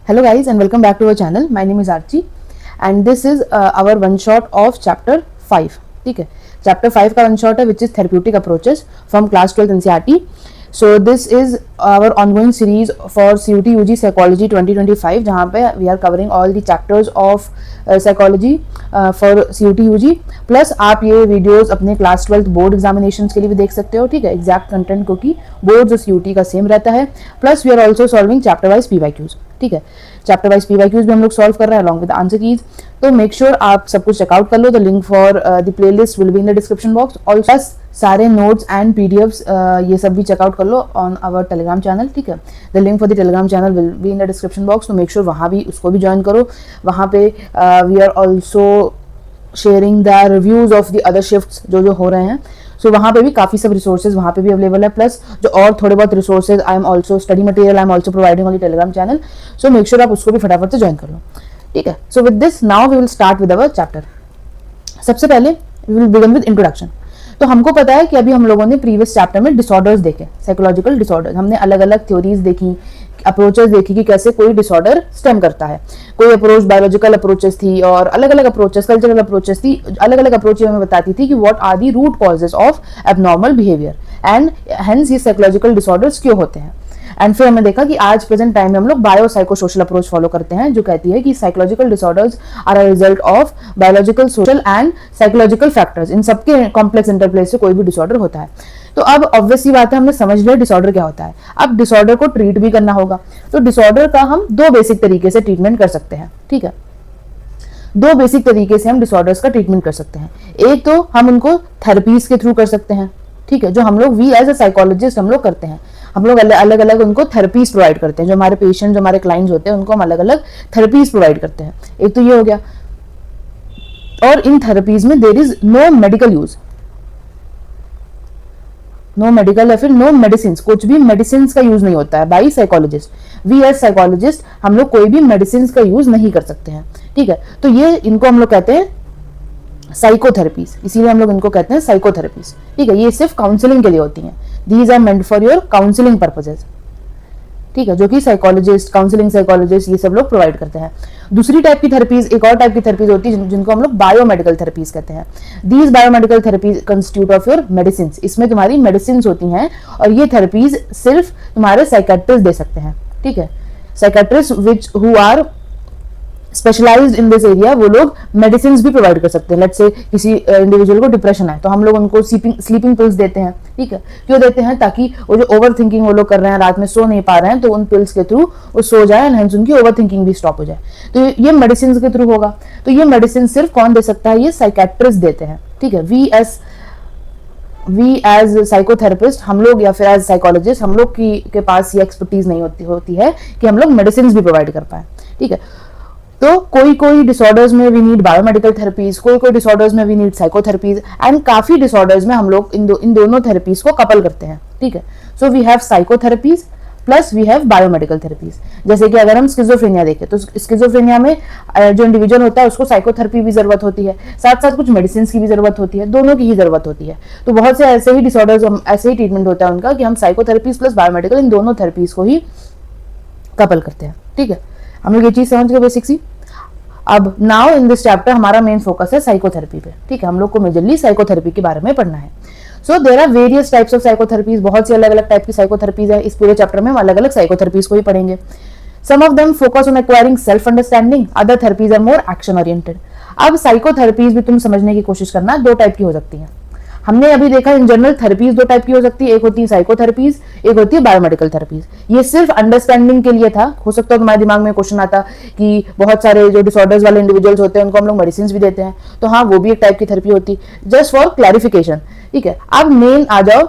Hello guys and welcome back to our channel. My name is Archie and this is our one shot of chapter 5. ठीक है, chapter 5 का one shot है which is therapeutic approaches from class 12 NCERT. So this is our ongoing series for CUT UG Psychology 2025 जहाँ पे we are covering all the chapters of psychology for CUT UG. Plus आप ये videos अपने class 12 board examination के लिए भी देख सकते हो. ठीक है, एग्जैक्ट कंटेंट क्योंकि बोर्ड जो CUT का सेम रहता है. Plus we are also solving chapter wise PYQs. ठीक है, चैप्टर वाइज PYQs भी हम लोग सॉल्व कर रहे हैं अलॉन्ग विद आंसर कीज. तो मेक श्योर आप सब कुछ चेकआउट कर लो. The link for the playlist will be in the description box. Also सारे नोट्स एंड PDFs ये सब भी चेकआउट कर लो ऑन आवर टेलीग्राम चैनल. ठीक है, the link for the Telegram channel will be in the description box. तो make sure वहाँ भी उसको भी ज्वाइन करो. वहाँ पे we are also sharing the reviews of the other shifts जो हो रहे हैं. सो वहाँ पे भी काफ़ी सब रिसोर्सेज वहाँ पे भी अवेलेबल है. प्लस जो और थोड़े बहुत resources I am also study material I am also providing on the Telegram channel. So make sure आप उसको भी फटाफट से ज्वाइन कर लो. ठीक है, so with this now we will start with our chapter. सबसे पहले we will begin with introduction. तो हमको पता है कि अभी हम लोगों ने प्रीवियस चैप्टर में डिसऑर्डर्स देखे, साइकोलॉजिकल डिसऑर्डर्स. हमने अलग अलग थ्योरीज देखी, अप्रोचेस देखी कि कैसे कोई डिसऑर्डर स्टेम करता है. कोई अप्रोच बायोलॉजिकल अप्रोचेस थी और अलग अलग अप्रोचेस कल्चरल अप्रोचेस थी. अलग अलग अप्रोच हमें बताती थी कि what are the root causes of abnormal behaviour and hence ये साइकोलॉजिकल डिसऑर्डर्स क्यों होते हैं. एंड फिर हमें देखा कि आज प्रेजेंट टाइम में हम लोग बायो साइकोसोशल अप्रोच फॉलो करते हैं जो कहती है कि psychological disorders are a result of biological, social and psychological factors. इन सबके कॉम्प्लेक्स इंटरप्ले से कोई भी डिसऑर्डर होता है. तो अब ऑब्वियसली बात है, हमने समझ लिया डिसऑर्डर क्या होता है. अब डिसऑर्डर को ट्रीट भी करना होगा. तो डिसऑर्डर का हम दो बेसिक तरीके से ट्रीटमेंट कर सकते हैं. ठीक है, दो बेसिक तरीके से हम डिसऑर्डर्स का ट्रीटमेंट कर सकते हैं. एक तो हम उनको थेरेपीज के थ्रू कर सकते हैं. ठीक है, जो हम लोग वी एज अ साइकोलॉजिस्ट हम लोग करते हैं. हम लोग अलग अलग उनको थेरेपीज प्रोवाइड करते हैं. जो हमारे पेशेंट, जो हमारे क्लाइंट्स होते हैं, उनको हम अलग अलग थेरेपीज प्रोवाइड करते हैं. एक तो ये हो गया. और इन थेरेपीज में there is no medical use, no medical या फिर नो मेडिसिन. कुछ भी मेडिसिन का यूज नहीं होता है by psychologist. We as psychologist हम लोग कोई भी मेडिसिन का यूज नहीं कर सकते हैं. ठीक है, तो ये इनको हम लोग कहते हैं साइकोथेरेपीज. इसीलिए हम लोग इनको कहते हैं साइकोथेरेपीज. ठीक है, ये सिर्फ काउंसलिंग के लिए होती हैं. These are meant for your counselling purposes. ठीक है, जो कि साइकोलॉजिस्ट, काउंसलिंग साइकोलॉजिस्ट ये सब लोग प्रोवाइड करते हैं. दूसरी टाइप की थेरेपीज, एक और टाइप की थेरेपीज होती है जिनको हम लोग बायोमेडिकल थेरेपीज कहते हैं. These biomedical therapies constitute of your medicine. इसमें तुम्हारी मेडिसिन होती हैं और ये थेरेपीज सिर्फ तुम्हारे साइकेट्रिस्ट दे सकते हैं. ठीक है, psychiatrist which who are specialised in this area वो लोग मेडिसिन भी प्रोवाइड कर सकते हैं. लेट्स से किसी इंडिविजुअल को डिप्रेशन है तो हम लोग उनको स्लीपिंग पिल्स देते हैं. ठीक है, क्यों देते हैं? ताकि वो जो ओवर थिंकिंग वो लोग कर रहे हैं, रात में सो नहीं पा रहे हैं, तो उन पिल्स के थ्रू वो सो जाए एंड हेंस उनकी ओवर थिंकिंग भी स्टॉप हो जाए. तो ये मेडिसिन के थ्रू होगा. तो ये मेडिसिन सिर्फ कौन दे सकता है? ये साइकेट्रिस्ट देते हैं. ठीक है, वी एज साइकोथेरेपिस्ट हम लोग या फिर एज साइकोलॉजिस्ट हम लोग के पास ये एक्सपर्टीज नहीं होती है कि हम लोग मेडिसिन भी प्रोवाइड कर पाए. ठीक है, तो कोई डिसऑर्डर्स में वी नीड बायोमेडिकल थेरेपीज, कोई डिसऑर्डर्स में वी नीड साइकोथेरेपीज एंड काफी डिसऑर्डर्स में हम लोग इन दोनों थेरेपीज को कपल करते हैं. ठीक है, so we have psychotherapies plus we have biomedical therapies. जैसे कि अगर हम स्किज़ोफ्रेनिया देखें तो स्किज़ोफ्रेनिया में जो इंडिविजुअल होता है उसको साइकोथेरेपी भी जरूरत होती है, साथ साथ कुछ मेडिसिन की भी जरूरत होती है. दोनों की ही जरूरत होती है. तो बहुत से ऐसे ही डिसऑर्डर्स, ऐसे ही ट्रीटमेंट होता है उनका कि हम साइकोथेरेपीज प्लस बायोमेडिकल इन दोनों थेरेपीज को ही कपल करते हैं. ठीक है, हम लोग ये चीज समझ गए बेसिक सी. अब नाउ इन दिस चैप्टर हमारा मेन फोकस है साइकोथेरेपी पे. ठीक है, हम लोग को मेजरली साइकोथेरेपी के बारे में पढ़ना है. So there are various types of psychotherapies. बहुत सी अलग अलग टाइप की साइकोथेरेपीज है. इस पूरे चैप्टर में हम अलग अलग साइकोथेरेपीज को ही पढ़ेंगे. Some of them focus on acquiring self understanding, other therapies are more action oriented. अब साइकोथेरेपीज भी तुम समझने की कोशिश करना, दो टाइप की हो सकती है. हमने अभी देखा इन जनरल थेरेपीज दो टाइप की हो सकती है. एक होती है साइकोथेरेपीज, एक होती है बायोमेडिकल थेरेपीज. ये सिर्फ अंडरस्टैंडिंग के लिए था. हो सकता है तुम्हारे दिमाग में क्वेश्चन आता कि बहुत सारे जो डिसऑर्डर्स वाले इंडिविजुअल्स होते हैं उनको हम लोग मेडिसिन भी देते हैं. तो हाँ, वो भी एक टाइप की थेरेपी होती है. Just for clarification. ठीक है, अब मेन आ जाओ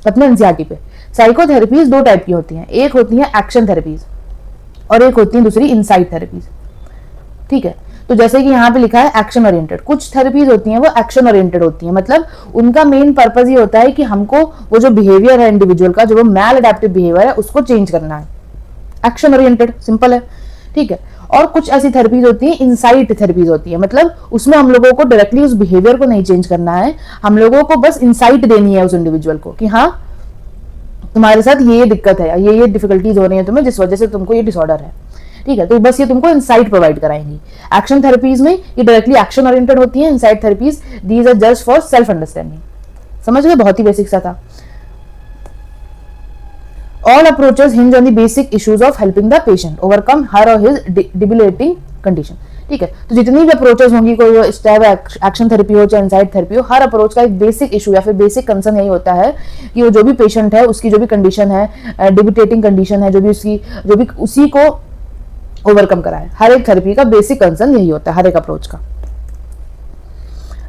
अपने एनसीईआरटी पे. साइकोथेरेपीज दो टाइप की होती हैं. एक होती है एक्शन थेरेपीज और एक होती है दूसरी इनसाइट थेरेपीज. ठीक है, तो जैसे कि यहाँ पे लिखा है एक्शन ओरिएंटेड. कुछ थेरेपीज होती हैं वो एक्शन ओरिएंटेड होती हैं. मतलब उनका मेन पर्पज ये होता है कि हमको वो जो बिहेवियर है इंडिविजुअल का, जो वो मैल अडेप्टिव बिहेवियर है, उसको चेंज करना है. एक्शन ओरिएंटेड सिंपल है. ठीक है, और कुछ ऐसी थेरेपीज होती है इनसाइट थेरेपीज होती है. मतलब उसमें हम लोगों को डायरेक्टली उस बिहेवियर को नहीं चेंज करना है, हम लोगों को बस इनसाइट देनी है उस इंडिविजुअल को कि हाँ तुम्हारे साथ ये दिक्कत है, ये डिफिकल्टीज हो रही है तुम्हें जिस वजह से तुमको ये डिसऑर्डर है. ठीक है, तो बस ये तुमको इंसाइट प्रोवाइड कराएंगी। एक्शन थेरेपीज में ये डायरेक्टली एक्शन ओरिएंटेड होती है, insight therapies these are just for self understanding. समझ गए, बहुत ही बेसिक सा था। All approaches hinge on the basic issues of helping the patient overcome her or his debilitating condition। ठीक है, तो जितनी भी अप्रोचेस होंगी, कोई चाहे एक्शन थेरेपी हो चाहे इंसाइट थेरेपी हो, हर अप्रोच का एक बेसिक इशू या फिर बेसिक कंसर्न यही होता है कि वो जो भी पेशेंट है उसकी जो भी कंडीशन है, डिबिटेटिंग कंडीशन है, जो भी उसी को ओवरकम कराए। हर एक थेरेपी का बेसिक कंसर्न यही होता है, हर एक अप्रोच का।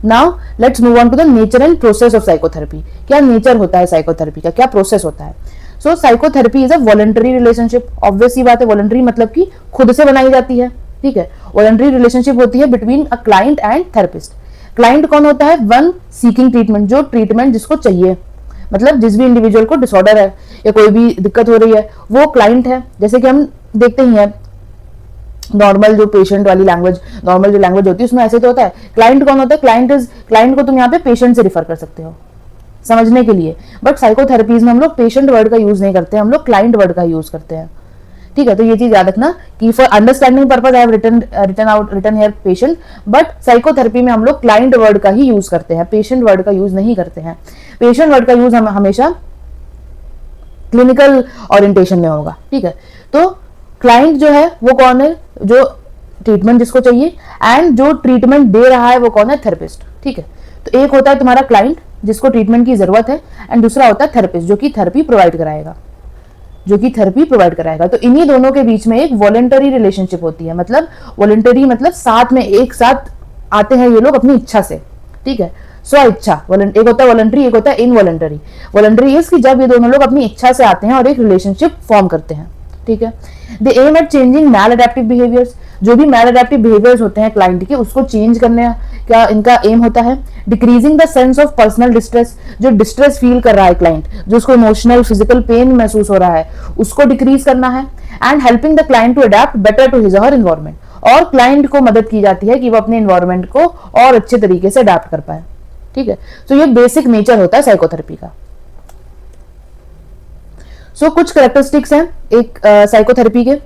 Now let's move on to the nature and process of psychotherapy. क्या नेचर होता है साइकोथेरेपी का, क्या प्रोसेस होता है? So psychotherapy is a voluntary relationship. Obvious सी बात है, वॉलंटरी मतलब कि खुद से बनाई जाती है। ठीक है, वॉलंटरी रिलेशनशिप होती है between a client and therapist. Client कौन होता है? वन सीकिंग ट्रीटमेंट, जो ट्रीटमेंट जिसको चाहिए, मतलब जिस भी इंडिविजुअल को डिसऑर्डर है या कोई भी दिक्कत हो रही है वो क्लाइंट है। जैसे कि हम देखते ही हैं नॉर्मल जो पेशेंट वाली लैंग्वेज, नॉर्मल जो लैंग्वेज होती है उसमें ऐसे तो होता है। क्लाइंट कौन होता है? क्लाइंट को तुम यहाँ पे पेशेंट से रिफर कर सकते हो समझने के लिए, बट साइकोथेरेपीज में हम लोग पेशेंट वर्ड का यूज नहीं करते हैं, हम लोग क्लाइंट वर्ड का यूज करते हैं। ठीक है, तो ये चीज याद रखना कि for understanding purpose I have written here patient, but psychotherapy में हम लोग क्लाइंट वर्ड का ही यूज करते हैं, पेशेंट वर्ड का यूज नहीं करते हैं। पेशेंट वर्ड का यूज हम हमेशा क्लिनिकल ओरिएंटेशन में होगा। ठीक है, तो क्लाइंट जो है वो कौन है? जो ट्रीटमेंट जिसको चाहिए, एंड जो ट्रीटमेंट दे रहा है वो कौन है? थेरेपिस्ट। ठीक है, तो एक होता है तुम्हारा क्लाइंट जिसको ट्रीटमेंट की जरूरत है, एंड दूसरा होता है थेरेपिस्ट जो कि थेरेपी प्रोवाइड कराएगा। तो इन्हीं दोनों के बीच में एक वॉलंटरी रिलेशनशिप होती है। मतलब वॉलंटरी मतलब साथ में एक साथ आते हैं ये लोग अपनी इच्छा से। ठीक है, स्व इच्छा। एक होता है वॉलंटरी, एक होता है इनवॉलंटरी। वॉलंटरी इज कि जब ये दोनों लोग अपनी इच्छा से आते हैं और एक रिलेशनशिप फॉर्म करते हैं। ठीक है, दे एम एट चेंजिंग मैल अडेप्टिव बिहेवियर्स। जो भी मैल अडेप्टिव बिहेवियर्स होते हैं क्लाइंट के, उसको चेंज करने का इनका एम होता है। Decreasing the sense of personal distress. जो डिस्ट्रेस फील कर रहा है क्लाइंट, जो उसको इमोशनल फिजिकल पेन महसूस हो रहा है, उसको डिक्रीज करना है। And helping the client to adapt better to his or environment. और क्लाइंट को मदद की जाती है कि वो अपने एनवायरमेंट को और अच्छे तरीके से अडेप्ट कर पाए। ठीक है, तो ये बेसिक नेचर होता है साइकोथेरेपी का। सो कुछ कैरेक्टरिस्टिक्स हैं एक साइकोथेरेपी के।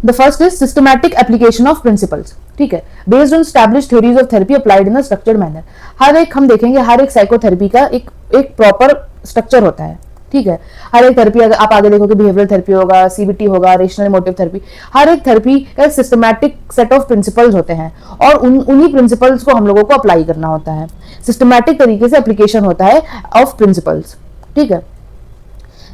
The first is systematic application of principles. ठीक है, based on established theories of therapy applied in a structured manner. हम देखेंगे हर एक साइकोथेरेपी का एक प्रॉपर स्ट्रक्चर होता है। ठीक है, हर एक थेरेपी, अगर आप आगे देखोगे बिहेवियरल थेरेपी होगा, सीबीटी होगा, रेशनल इमोटिव थेरेपी, हर एक थेरेपी का एक सिस्टमैटिक सेट ऑफ प्रिंसिपल्स होते हैं और उन्हीं प्रिंसिपल्स को हम लोगों को अप्लाई करना होता है। सिस्टमैटिक तरीके से एप्लीकेशन होता है ऑफ प्रिंसिपल्स। ठीक है,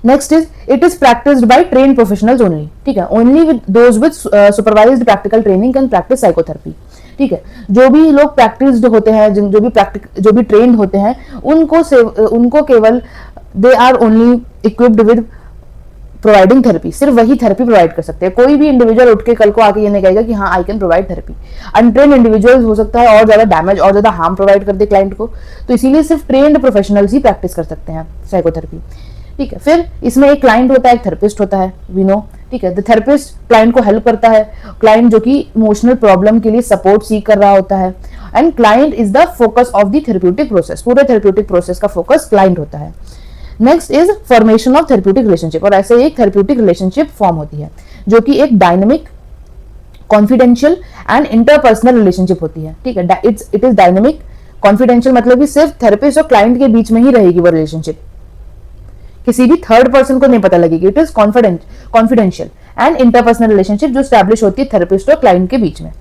next is it is practised by trained professionals only. ठीक है, only with those with supervised practical training can practise psychotherapy. ठीक है, जो भी लोग प्रैक्टिस्ड होते हैं, जो भी ट्रेन्ड होते हैं, उनको केवल they are only equipped with providing therapy. सिर्फ वही थेरेपी प्रोवाइड कर सकते हैं। कोई भी इंडिविजुअल उठ के कल को आके ये नहीं कहेगा कि हाँ I can provide therapy. Untrained individuals हो सकता है और ज्यादा डैमेज और ज्यादा हार्म प्रोवाइड कर दे क्लाइंट को, तो इसीलिए सिर्फ ट्रेन्ड प्रोफेशनल्स ही प्रैक्टिस कर सकते हैं साइकोथेरेपी। ठीक है, फिर इसमें एक क्लाइंट होता है, एक थेरेपिस्ट होता है, वी नो। ठीक है, द थेरेपिस्ट क्लाइंट को हेल्प करता है, क्लाइंट जो कि इमोशनल प्रॉब्लम के लिए सपोर्ट सीख कर रहा होता है, and client is the focus of the therapeutic process. पूरे थेरेप्यूटिक प्रोसेस का फोकस क्लाइंट होता है। Next is formation of therapeutic relationship. और ऐसे एक थेरेप्यूटिक रिलेशनशिप फॉर्म होती है जो कि एक dynamic, confidential and interpersonal relationship होती है। ठीक है, इट इज डायनेमिक, कॉन्फिडेंशियल मतलब कि सिर्फ थेरेपिस्ट और क्लाइंट के बीच में ही रहेगी वो रिलेशनशिप, किसी भी थर्ड पर्सन को नहीं पता लगेगी। It is confidential and interpersonal relationship जो स्टैब्लिश होती है थेरेपिस्ट और क्लाइंट के बीच में।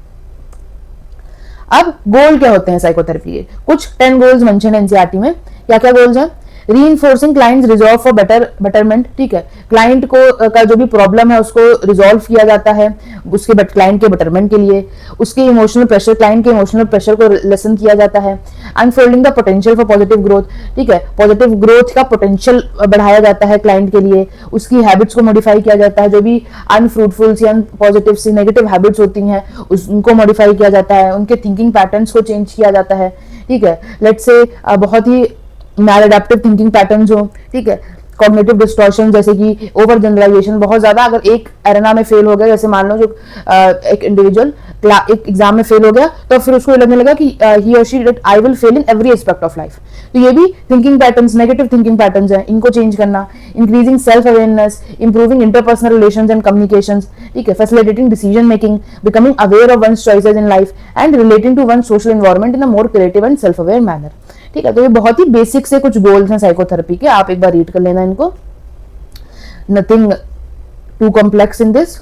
अब गोल क्या होते हैं साइकोथेरेपी के? कुछ 10 गोल्स मेंशन है एनसीईआरटी में। क्या क्या गोल्स हैं? Reinforcing clients resolve for betterment. ठीक है, क्लाइंट को का जो भी प्रॉब्लम है उसको रिजॉल्व किया जाता है उसके क्लाइंट के बेटरमेंट के लिए। उसके इमोशनल प्रेशर, क्लाइंट के इमोशनल प्रेशर को लेसन किया जाता है। Unfolding the potential for positive growth. ठीक है, पॉजिटिव ग्रोथ का पोटेंशियल बढ़ाया जाता है क्लाइंट के लिए। उसकी हैबिट्स को मॉडिफाई किया जाता है, जो भी अनफ्रूटफुल सी अनपॉजिटिव सी नेगेटिव हैबिट्स होती हैं उनको मॉडिफाई किया जाता है। उनके थिंकिंग पैटर्न्स को चेंज किया जाता है। ठीक है, लेट्स से बहुत ही मैल अडेप्टिव थिंकिंग पैटर्न्स हो। ठीक है, कॉग्निटिव डिस्टॉर्शन जैसे कि ओवर जनरलाइजेशन बहुत ज्यादा, अगर एक एरेना में फेल हो गया, जैसे मान लो जो एक इंडिविजुअल एक एग्जाम में फेल हो गया तो फिर उसको लगने लगा कि ही और she that I will fail in every aspect of life. तो ये भी thinking patterns, negative thinking patterns हैं, इनको चेंज करना, increasing self awareness, improving interpersonal relations and communications, ठीक है, facilitating decision making, becoming aware of one's choices in life and relating to one social environment in a more creative and self aware manner. ठीक है, तो ये बहुत ही basic से कुछ गोल्स हैं साइकोथेरेपी के, आप एक बार रीड कर लेना इनको, nothing too complex in this.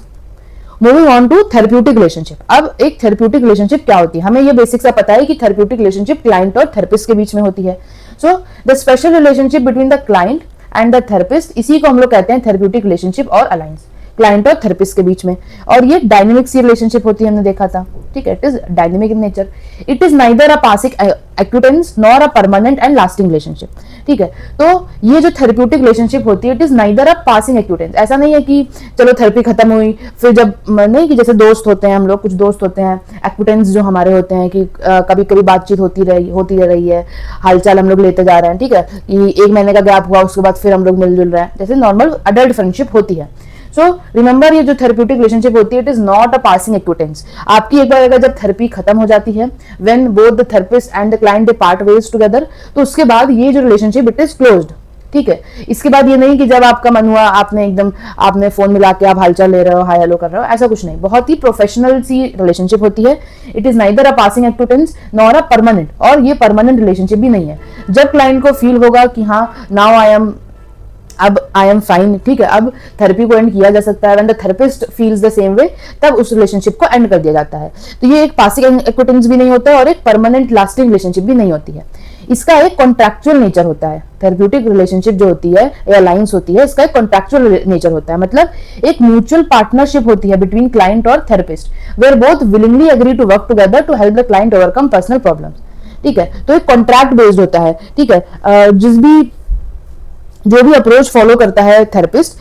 Moving on to therapeutic relationship. अब एक थेरेप्यूटिक रिलेशनशिप क्या होती है, हमें ये बेसिक सा पता है कि थेरेप्यूटिक रिलेशनशिप क्लाइंट और थेरेपिस्ट के बीच में होती है। So the special relationship between the client and the therapist, इसी को हम लोग कहते हैं थेरेप्यूटिक रिलेशनशिप और अलायंस, क्लाइंट और थेरेपिस्ट के बीच में। और ये डायनेमिक सी रिलेशनशिप होती है, हमने देखा था, ठीक है, it is dynamic in nature, it is neither a passing acquaintance nor a permanent and lasting relationship. ठीक है, तो ये जो थेरेप्यूटिक रिलेशनशिप होती है, it is neither a passing acquaintance, ऐसा नहीं है कि चलो थेरेपी खत्म हुई फिर जब नहीं, कि जैसे दोस्त होते हैं हम लोग, कुछ दोस्त होते हैं एक्विटेंस जो हमारे होते हैं कि कभी कभी बातचीत होती रही है, हालचाल हम लोग लेते जा रहे हैं, ठीक है, कि 1 महीने का गैप हुआ उसके बाद फिर हम लोग मिलजुल रहे हैं, जैसे नॉर्मल अडल्ट फ्रेंडशिप होती है। सो रिमेंबर, ये जो थेरेप्यूटिक रिलेशनशिप होती है, it is not a passing acquaintance. आपकी एक बार अगर जब थेरेपी खत्म हो जाती है, when both the therapist and the client they part ways together, तो उसके बाद ये जो रिलेशनशिप इट इज क्लोज्ड। ठीक है, इसके बाद ये नहीं कि जब आपका मन हुआ आपने फोन मिला के आप हालचाल ले रहे हो, हाय हेलो कर रहे हो, ऐसा कुछ नहीं, बहुत ही प्रोफेशनल सी रिलेशनशिप होती है। It is neither a passing acquaintance nor a permanent, और ये परमानेंट रिलेशनशिप भी नहीं है। जब क्लाइंट को फील होगा कि हाँ नाउ आई एम फाइन, ठीक है, अब थेरेपी को एंड किया जा सकता है, when the therapist feels the same way, तब उस रिलेशनशिप को एंड कर दिया जाता है। तो ये एक पासिंग एक्विटेंस भी नहीं होता है और एक परमानेंट लास्टिंग रिलेशनशिप भी नहीं होती है। इसका एक कॉन्ट्रैक्चुअल नेचर होता है। थेरेप्यूटिक रिलेशनशिप जो होती है या अलायंस होती है, इसका एक कॉन्ट्रैक्चुअल नेचर होता है, मतलब एक म्यूचुअल पार्टनरशिप होती है बिटवीन क्लाइंट और therapist, where both willingly agree to work together to help the client overcome personal problems. ठीक है, तो एक कॉन्ट्रैक्ट बेस्ड होता है। ठीक है, जो भी अप्रोच फॉलो करता है थेरेपिस्ट,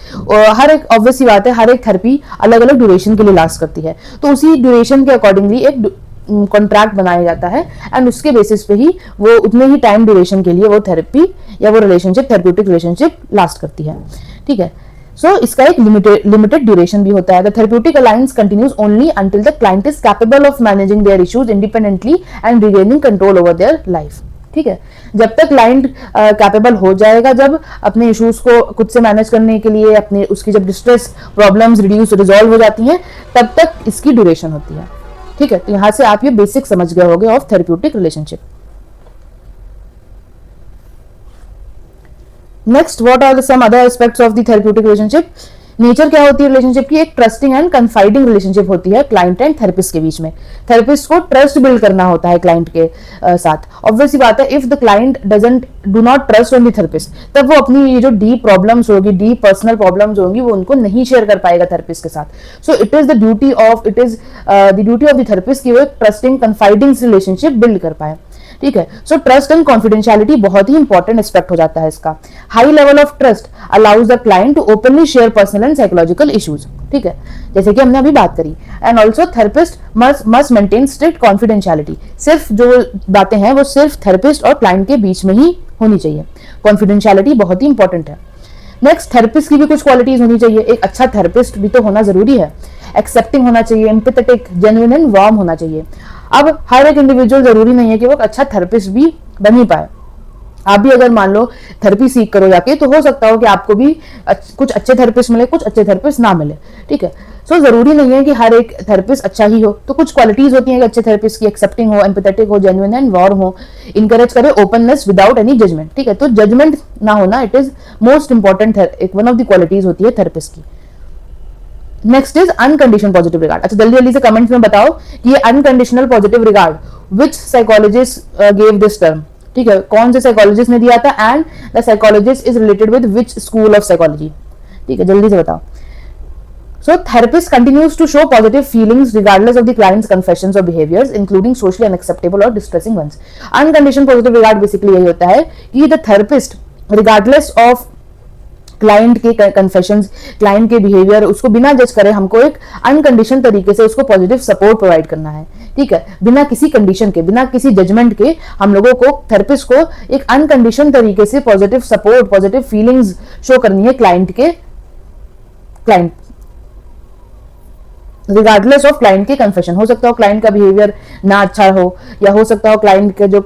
हर एक ऑब्वियस सी बात है, हर एक थेरेपी अलग अलग ड्यूरेशन के लिए लास्ट करती है, तो उसी ड्यूरेशन के अकॉर्डिंगली एक कॉन्ट्रैक्ट बनाया जाता है एंड उसके बेसिस पे ही वो उतने ही टाइम ड्यूरेशन के लिए वो थेरेपी या वो रिलेशनशिप, थेरेप्यूटिक रिलेशनशिप लास्ट करती है। ठीक है, सो इसका एक लिमिटेड ड्यूरेशन भी होता है। The therapeutic alliance continues only until the client is capable of managing there issues independently and regaining control over their life. ठीक है, जब तक क्लाइंट कैपेबल हो जाएगा, जब अपने इश्यूज को खुद से मैनेज करने के लिए अपने उसकी जब डिस्ट्रेस प्रॉब्लम्स रिजॉल्व हो जाती हैं, तब तक इसकी ड्यूरेशन होती है। ठीक है, तो यहां से आप ये बेसिक समझ गए होंगे of therapeutic relationship. Next, what are the some other aspects of the therapeutic relationship. Nature क्या होती है रिलेशनशिप की, एक ट्रस्टिंग एंड कन्फाइडिंग रिलेशनशिप होती है क्लाइंट एंड थेरेपिस्ट के बीच में। थेरेपिस्ट को ट्रस्ट बिल्ड करना होता है क्लाइंट के साथ। ऑब्वियस बात है, if the client do not trust on the therapist, तब वो अपनी ये जो डीप प्रॉब्लम्स होगी, डीप पर्सनल प्रॉब्लम्स होंगी, वो उनको नहीं शेयर कर पाएगा थेरेपिस्ट के साथ। सो it is the duty of the therapist की वो एक ट्रस्टिंग कन्फाइडिंग रिलेशनशिप बिल्ड कर पाए। ठीक है, सो ट्रस्ट एंड कॉन्फिडेंशियलिटी बहुत ही इंपॉर्टेंट एस्पेक्ट हो जाता है इसका। High level of trust allows the client to openly share personal and psychological issues. ठीक है, जैसे कि हमने अभी बात करी। And also therapist must maintain strict confidentiality. सिर्फ जो बातें हैं वो सिर्फ थेरेपिस्ट और क्लाइंट के बीच में ही होनी चाहिए। कॉन्फिडेंशियलिटी बहुत ही इंपॉर्टेंट है। नेक्स्ट, थेरेपिस्ट की भी कुछ क्वालिटीज होनी चाहिए। एक अच्छा थेरेपिस्ट भी तो होना जरूरी है। एक्सेप्टिंग होना चाहिए, एम्पैथेटिक, जेन्युइन एंड वार्म होना चाहिए। अब हर एक इंडिविजुअल जरूरी नहीं है कि वो अच्छा थेरेपिस्ट भी बन ही पाए। आप भी अगर मान लो थेरेपी सीख करो जाके, तो हो सकता हो कि आपको भी कुछ अच्छे थेरेपिस्ट मिले, कुछ अच्छे थेरेपिस्ट ना मिले। ठीक है, सो जरूरी नहीं है कि हर एक थेरेपिस्ट अच्छा ही हो। तो कुछ क्वालिटीज होती हैं कि अच्छे थेरेपिस्ट की, एक्सेप्टिंग हो, एम्पैथेटिक हो, जेन्युइन एंड वार्म हो, इनकरेज करे ओपननेस विदाउट एनी जजमेंट। ठीक है, तो जजमेंट ना होना, इट इज मोस्ट इंपॉर्टेंट, एक वन ऑफ द क्वालिटीज होती है थेरेपिस्ट की। Next is unconditional positive regard. अच्छा, जल्दी जल्दी से कमेंट्स में बताओ कि ये unconditional positive regard which psychologist gave this term. ठीक है, कौन से साइकोलॉजिस्ट ने दिया था, and the psychologist is related with which school of psychology. ठीक है, जल्दी से बताओ। So therapist continues to show positive feelings regardless of the client's confessions or behaviors, including socially unacceptable or distressing ones. Unconditional positive regard basically यही होता है कि the therapist regardless of client के कन्फेशंस, क्लाइंट के behaviour, उसको बिना जज करे हमको एक अनकंडीशन तरीके से उसको पॉजिटिव सपोर्ट प्रोवाइड करना है। ठीक है, बिना किसी कंडीशन के, बिना किसी जजमेंट के हम लोगों को, थेरेपिस्ट को एक अनकंडीशन तरीके से positive support, positive feelings show करनी है क्लाइंट रिगार्डलेस ऑफ क्लाइंट के कन्फेशन। हो सकता हो क्लाइंट का बिहेवियर ना अच्छा हो, या हो सकता हो क्लाइंट के जो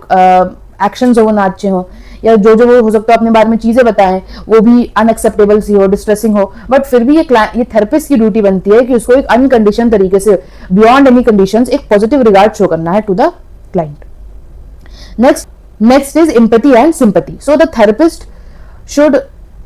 एक्शंस हो वो ना अच्छे हो, या जो जो वो हो सकता है अपने बारे में चीजें बताएं वो भी अनएक्सेप्टेबल सी हो, डिस्ट्रेसिंग हो, बट फिर भी ये थेरेपिस्ट की ड्यूटी बनती है कि उसको एक अनकंडीशन तरीके से, बियॉन्ड एनी कंडीशंस, एक पॉजिटिव रिगार्ड शो करना है to the client. Next is empathy and sympathy. So the therapist should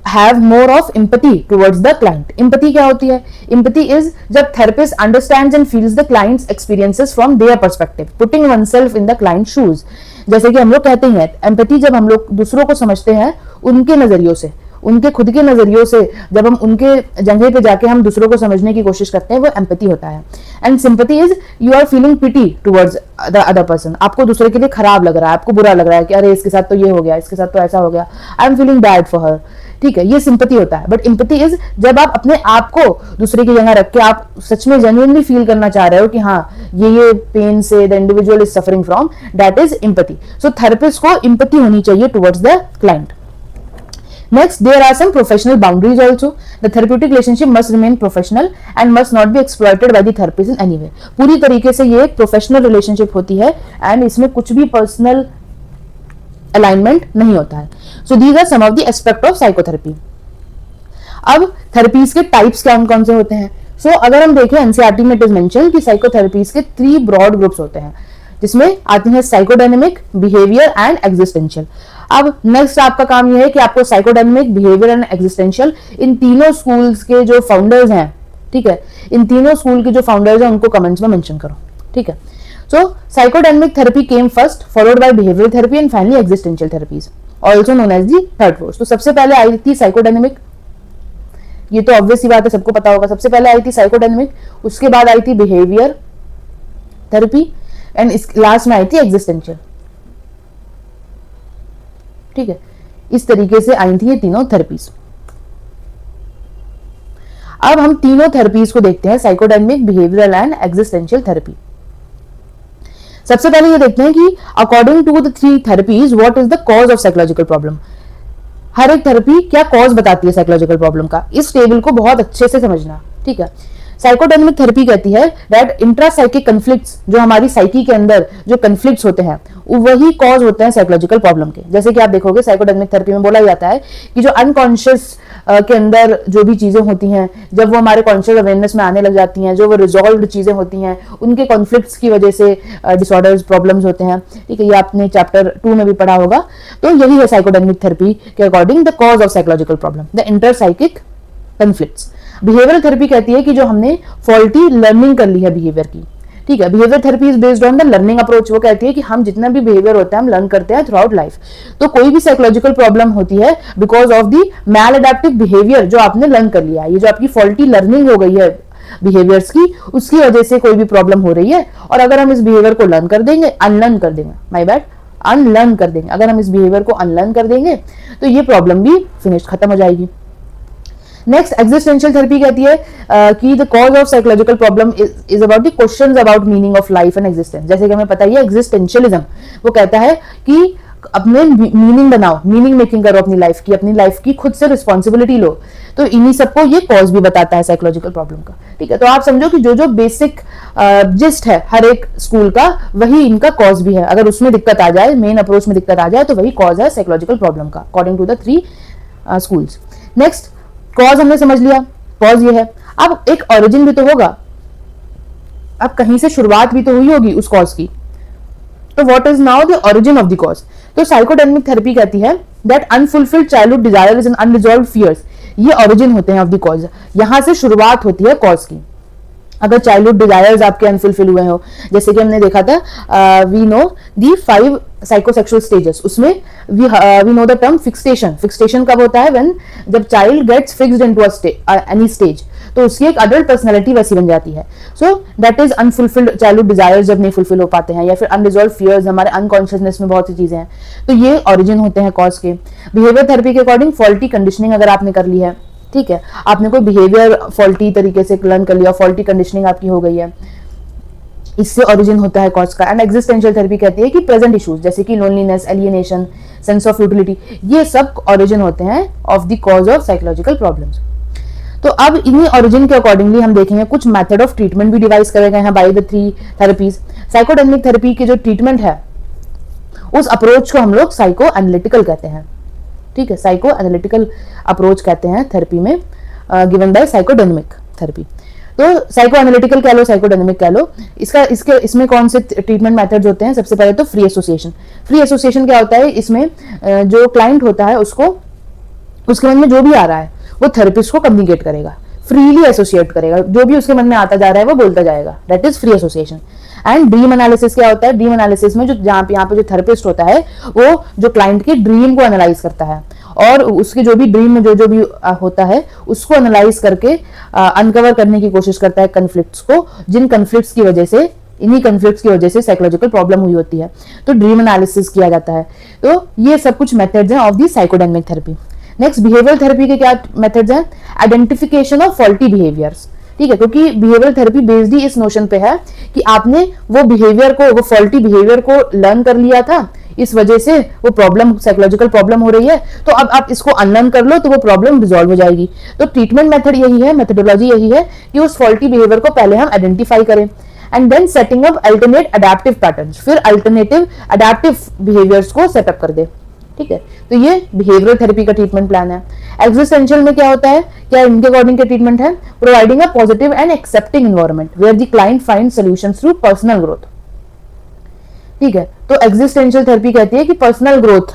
have more of empathy towards the client. Empathy क्या होती है? Empathy is जब therapist understands and feels the client's experiences from their perspective, putting oneself in the client's shoes. जैसे कि हम लोग कहते हैं empathy, जब हम लोग दूसरों को समझते हैं उनके नजरियों से, उनके खुद के नजरियों से, जब हम उनके जगह पे जाके हम दूसरों को समझने की कोशिश करते हैं, वो एम्पैथी होता है। And sympathy is you are feeling pity towards the other person. आपको दूसरे के लिए खराब लग रहा है, आपको बुरा लग रहा है कि अरे इसके साथ तो ये हो गया, इसके साथ तो ऐसा हो गया, I am feeling bad for her. ठीक है, ये सिंपैथी होता है। बट एम्पैथी इज जब आप अपने आप को दूसरे की जगह रख के आप सच में जेन्युइनली फील करना चाह रहे हो कि हाँ ये पेन से the individual is suffering from, that is empathy. So therapist को एम्पैथी होनी चाहिए towards the client. Next, there are some professional boundaries also. The therapeutic relationship must remain professional and must not be exploited by the therapist in any way. पूरी तरीके से ये एक professional relationship होती है एंड इसमें कुछ भी पर्सनल अलाइनमेंट नहीं होता है। So these are some of the aspect of psychotherapy. अब थेरेपीज के टाइप्स कौन कौन से होते हैं? सो अगर हम देखें एनसीईआरटी में इट इज मेंशन कि साइकोथेरेपीज के 3 ब्रॉड ग्रुप्स होते हैं, जिसमें आती है साइकोडायनेमिक, बिहेवियर एंड एग्जिस्टेंशियल। अब नेक्स्ट आपका काम यह है कि आपको साइकोडायनेमिक, बिहेवियर एंड एग्जिस्टेंशियल, इन तीनों स्कूल्स के जो फाउंडर्स हैं, ठीक है, इन तीनों स्कूल के जो फाउंडर्स हैं उनको कमेंट्स में मेंशन करो। ठीक है, so psychodynamic therapy came first, followed by behaviour therapy and finally existential therapies, also known as the third force. तो सबसे पहले आई थी साइकोडायनेमिक, ये तो ऑब्वियस ही बात है, सबको पता होगा। सबसे पहले आई थी साइकोडायनेमिक, उसके बाद आई थी बिहेवियर थेरेपी एंड लास्ट में आई थी एग्जिस्टेंशियल। ठीक है, इस तरीके से आई थी ये तीनों थेरेपीज। अब हम तीनों थेरेपीज को देखते हैं, psychodynamic, behavioural and existential therapy. सबसे पहले ये देखते हैं कि according to the 3 therapies what is the cause of psychological problem. हर एक थेरेपी क्या कॉज बताती है साइकोलॉजिकल प्रॉब्लम का, इस टेबल को बहुत अच्छे से समझना। ठीक है, साइकोडायनेमिक थेरेपी कहती है दैट इंट्रासाइकिक कन्फ्लिक्ट्स, जो हमारी साइकी के अंदर जो कन्फ्लिक्ट्स होते हैं वही कॉज होते हैं साइकोलॉजिकल प्रॉब्लम के। जैसे कि आप देखोगे साइकोडायनेमिक थेरेपी में बोला जाता है कि जो अनकॉन्शियस के अंदर जो भी चीजें होती हैं, जब वो हमारे कॉन्शियस अवेयरनेस में आने लग जाती हैं, जो वो रिजॉल्व्ड चीजें होती हैं, उनके कॉन्फ्लिक्ट्स की वजह से डिसऑर्डर्स, प्रॉब्लम्स होते हैं। ठीक है, ये आपने चैप्टर 2 में भी पढ़ा होगा। तो यही है साइकोडायनेमिक थेरेपी के according the cause of psychological problem, the intrapsychic conflicts. Behavioural therapy कहती है कि जो हमने फॉल्टी लर्निंग कर ली है बिहेवियर की। ठीक है, behaviour therapy is based on the learning approach. वो कहती है कि हम जितना भी बिहेवियर होता है हम लर्न करते हैं थ्रू आउट लाइफ। तो कोई भी साइकोलॉजिकल प्रॉब्लम होती है because of the maladaptive behaviour जो आपने लर्न कर लिया है, ये जो आपकी फॉल्टी लर्निंग हो गई है बिहेवियर्स की, उसकी वजह से कोई भी प्रॉब्लम हो रही है। और अगर हम इस बिहेवियर को लर्न कर देंगे, अनलर्न कर देंगे, माय बैड, अनलर्न कर देंगे, अगर हम इस बिहेवियर को अनलर्न कर देंगे तो ये प्रॉब्लम भी फिनिश, खत्म हो जाएगी। नेक्स्ट एग्जिस्टेंशियल थेरेपी कहती है कि the cause of psychological problem is about the questions about meaning of life and existence. जैसे कि हमें पता ही है एग्जिस्टेंशियलिज्म, वो कहता है कि अपने मीनिंग बनाओ, मीनिंग मेकिंग करो अपनी लाइफ की, अपनी लाइफ की खुद से रिस्पॉन्सिबिलिटी लो। तो इन्हीं सबको ये कॉज भी बताता है साइकोलॉजिकल प्रॉब्लम का। ठीक है, तो आप समझो कि जो जो बेसिक जिस्ट है हर एक स्कूल का, वही इनका कॉज भी है। अगर उसमें दिक्कत आ जाए, मेन अप्रोच में दिक्कत आ जाए, तो वही कॉज है साइकोलॉजिकल प्रॉब्लम का according to the 3 schools. Next, cause हमने समझ लिया, कॉज ये है। अब एक ओरिजिन भी तो होगा, अब कहीं से शुरुआत भी तो हुई होगी उस कॉज की। तो what is now the origin of the cause? तो साइकोडायनेमिक थेरेपी कहती है that unfulfilled childhood desires and unresolved fears, ये ओरिजिन होते हैं ऑफ द कॉज। यहां से शुरुआत होती है कॉज की। अगर चाइल्डहुड डिजायर्स आपके अनफुलफिल हुए हो, जैसे कि हमने देखा था we know the 5 psychosexual stages, उसमें we know the term fixation. Fixation कब होता है? व्हेन जब child gets fixed into any stage, तो उसकी एक अडल्ट पर्सनैलिटी वैसी बन जाती है। So that is unfulfilled childhood desires जब नहीं फुलफिल हो पाते हैं, या फिर अनरिजॉल्व फियर्स, हमारे अनकॉन्शियसनेस में बहुत सी चीजें हैं, तो ये ओरिजिन होते हैं कॉज के। बिहेवियर थेरेपी के अकॉर्डिंग फॉल्टी कंडीशनिंग अगर आपने कर ली है, ठीक है, आपने कोई बिहेवियर फॉल्टी तरीके से लर्न कर लिया, फॉल्टी कंडीशनिंग आपकी हो गई है, इससे ओरिजिन होता है कॉज का। एंड एग्जिस्टेंशियल थेरेपी कहती है कि प्रेजेंट इश्यूज जैसे कि loneliness, alienation, sense of utility, ये सब ओरिजिन होते हैं of the cause of psychological problems. तो अब इन्हीं ओरिजिन के अकॉर्डिंगली हम देखेंगे कुछ मेथड ऑफ ट्रीटमेंट भी डिवाइस करे गए हैं by the 3 therapies. Psychodynamic therapy के जो ट्रीटमेंट है उस अप्रोच को हम लोग साइको एनालिटिकल कहते हैं, ठीक है, साइको एनालिटिकल अप्रोच कहते हैं थेरेपी में, गिवन बाय साइकोडायनेमिक थेरेपी। तो साइको एनालिटिकल कह लो, साइकोडायनेमिक कह लो, इसमें कौन से ट्रीटमेंट मेथड्स होते हैं? सबसे पहले तो फ्री एसोसिएशन। फ्री एसोसिएशन क्या होता है? इसमें जो क्लाइंट होता है उसको उसके मन में जो भी आ रहा है वो थेरेपिस्ट को कम्युनिकेट करेगा, फ्रीली एसोसिएट करेगा, जो भी उसके मन में आता जा रहा है वो बोलता जाएगा, that is free association. And dream analysis क्या होता है? ड्रीम एनालिसिस में जो यहाँ पे जो थेरेपिस्ट होता है वो जो क्लाइंट के ड्रीम को एनालाइज करता है और उसके जो भी ड्रीम में जो भी होता है उसको एनालाइज करके अनकवर करने की कोशिश करता है कन्फ्लिक्ट्स को, जिन कन्फ्लिक्ट्स की वजह से, इन्हीं कन्फ्लिक्ट्स की वजह से साइकोलॉजिकल प्रॉब्लम हुई होती है। तो ड्रीम एनालिसिस किया जाता है। तो ये सब कुछ मेथड्स हैं of the psychodynamic therapy. Next behavioural therapy के क्या मेथड्स हैं? आइडेंटिफिकेशन ऑफ फॉल्टी बिहेवियर्स, ठीक है, क्योंकि बिहेवियरल थेरेपी बेस्ड ही इस नोशन पे है कि आपने वो बिहेवियर को, वो फॉल्टी बिहेवियर को लर्न कर लिया था, इस वजह से वो प्रॉब्लम, साइकोलॉजिकल प्रॉब्लम हो रही है, तो अब आप इसको अनलर्न कर लो तो वो प्रॉब्लम रिजॉल्व हो जाएगी। तो ट्रीटमेंट मेथड यही है, मेथडोलॉजी यही है कि उस फॉल्टी बिहेवियर को पहले हम आइडेंटिफाई करें and then setting up alternate adaptive patterns, फिर अल्टरनेटिव अडेप्टिव बिहेवियर्स को सेटअप कर दे, ठीक है। तो ये बिहेवियरल थेरेपी का ट्रीटमेंट प्लान है। एग्जिस्टेंशियल में क्या होता है, क्या इनके अकॉर्डिंग के ट्रीटमेंट है? Providing a positive and accepting environment where the client find solutions through personal growth, ठीक है। तो एग्जिस्टेंशियल थेरेपी कहती है कि पर्सनल ग्रोथ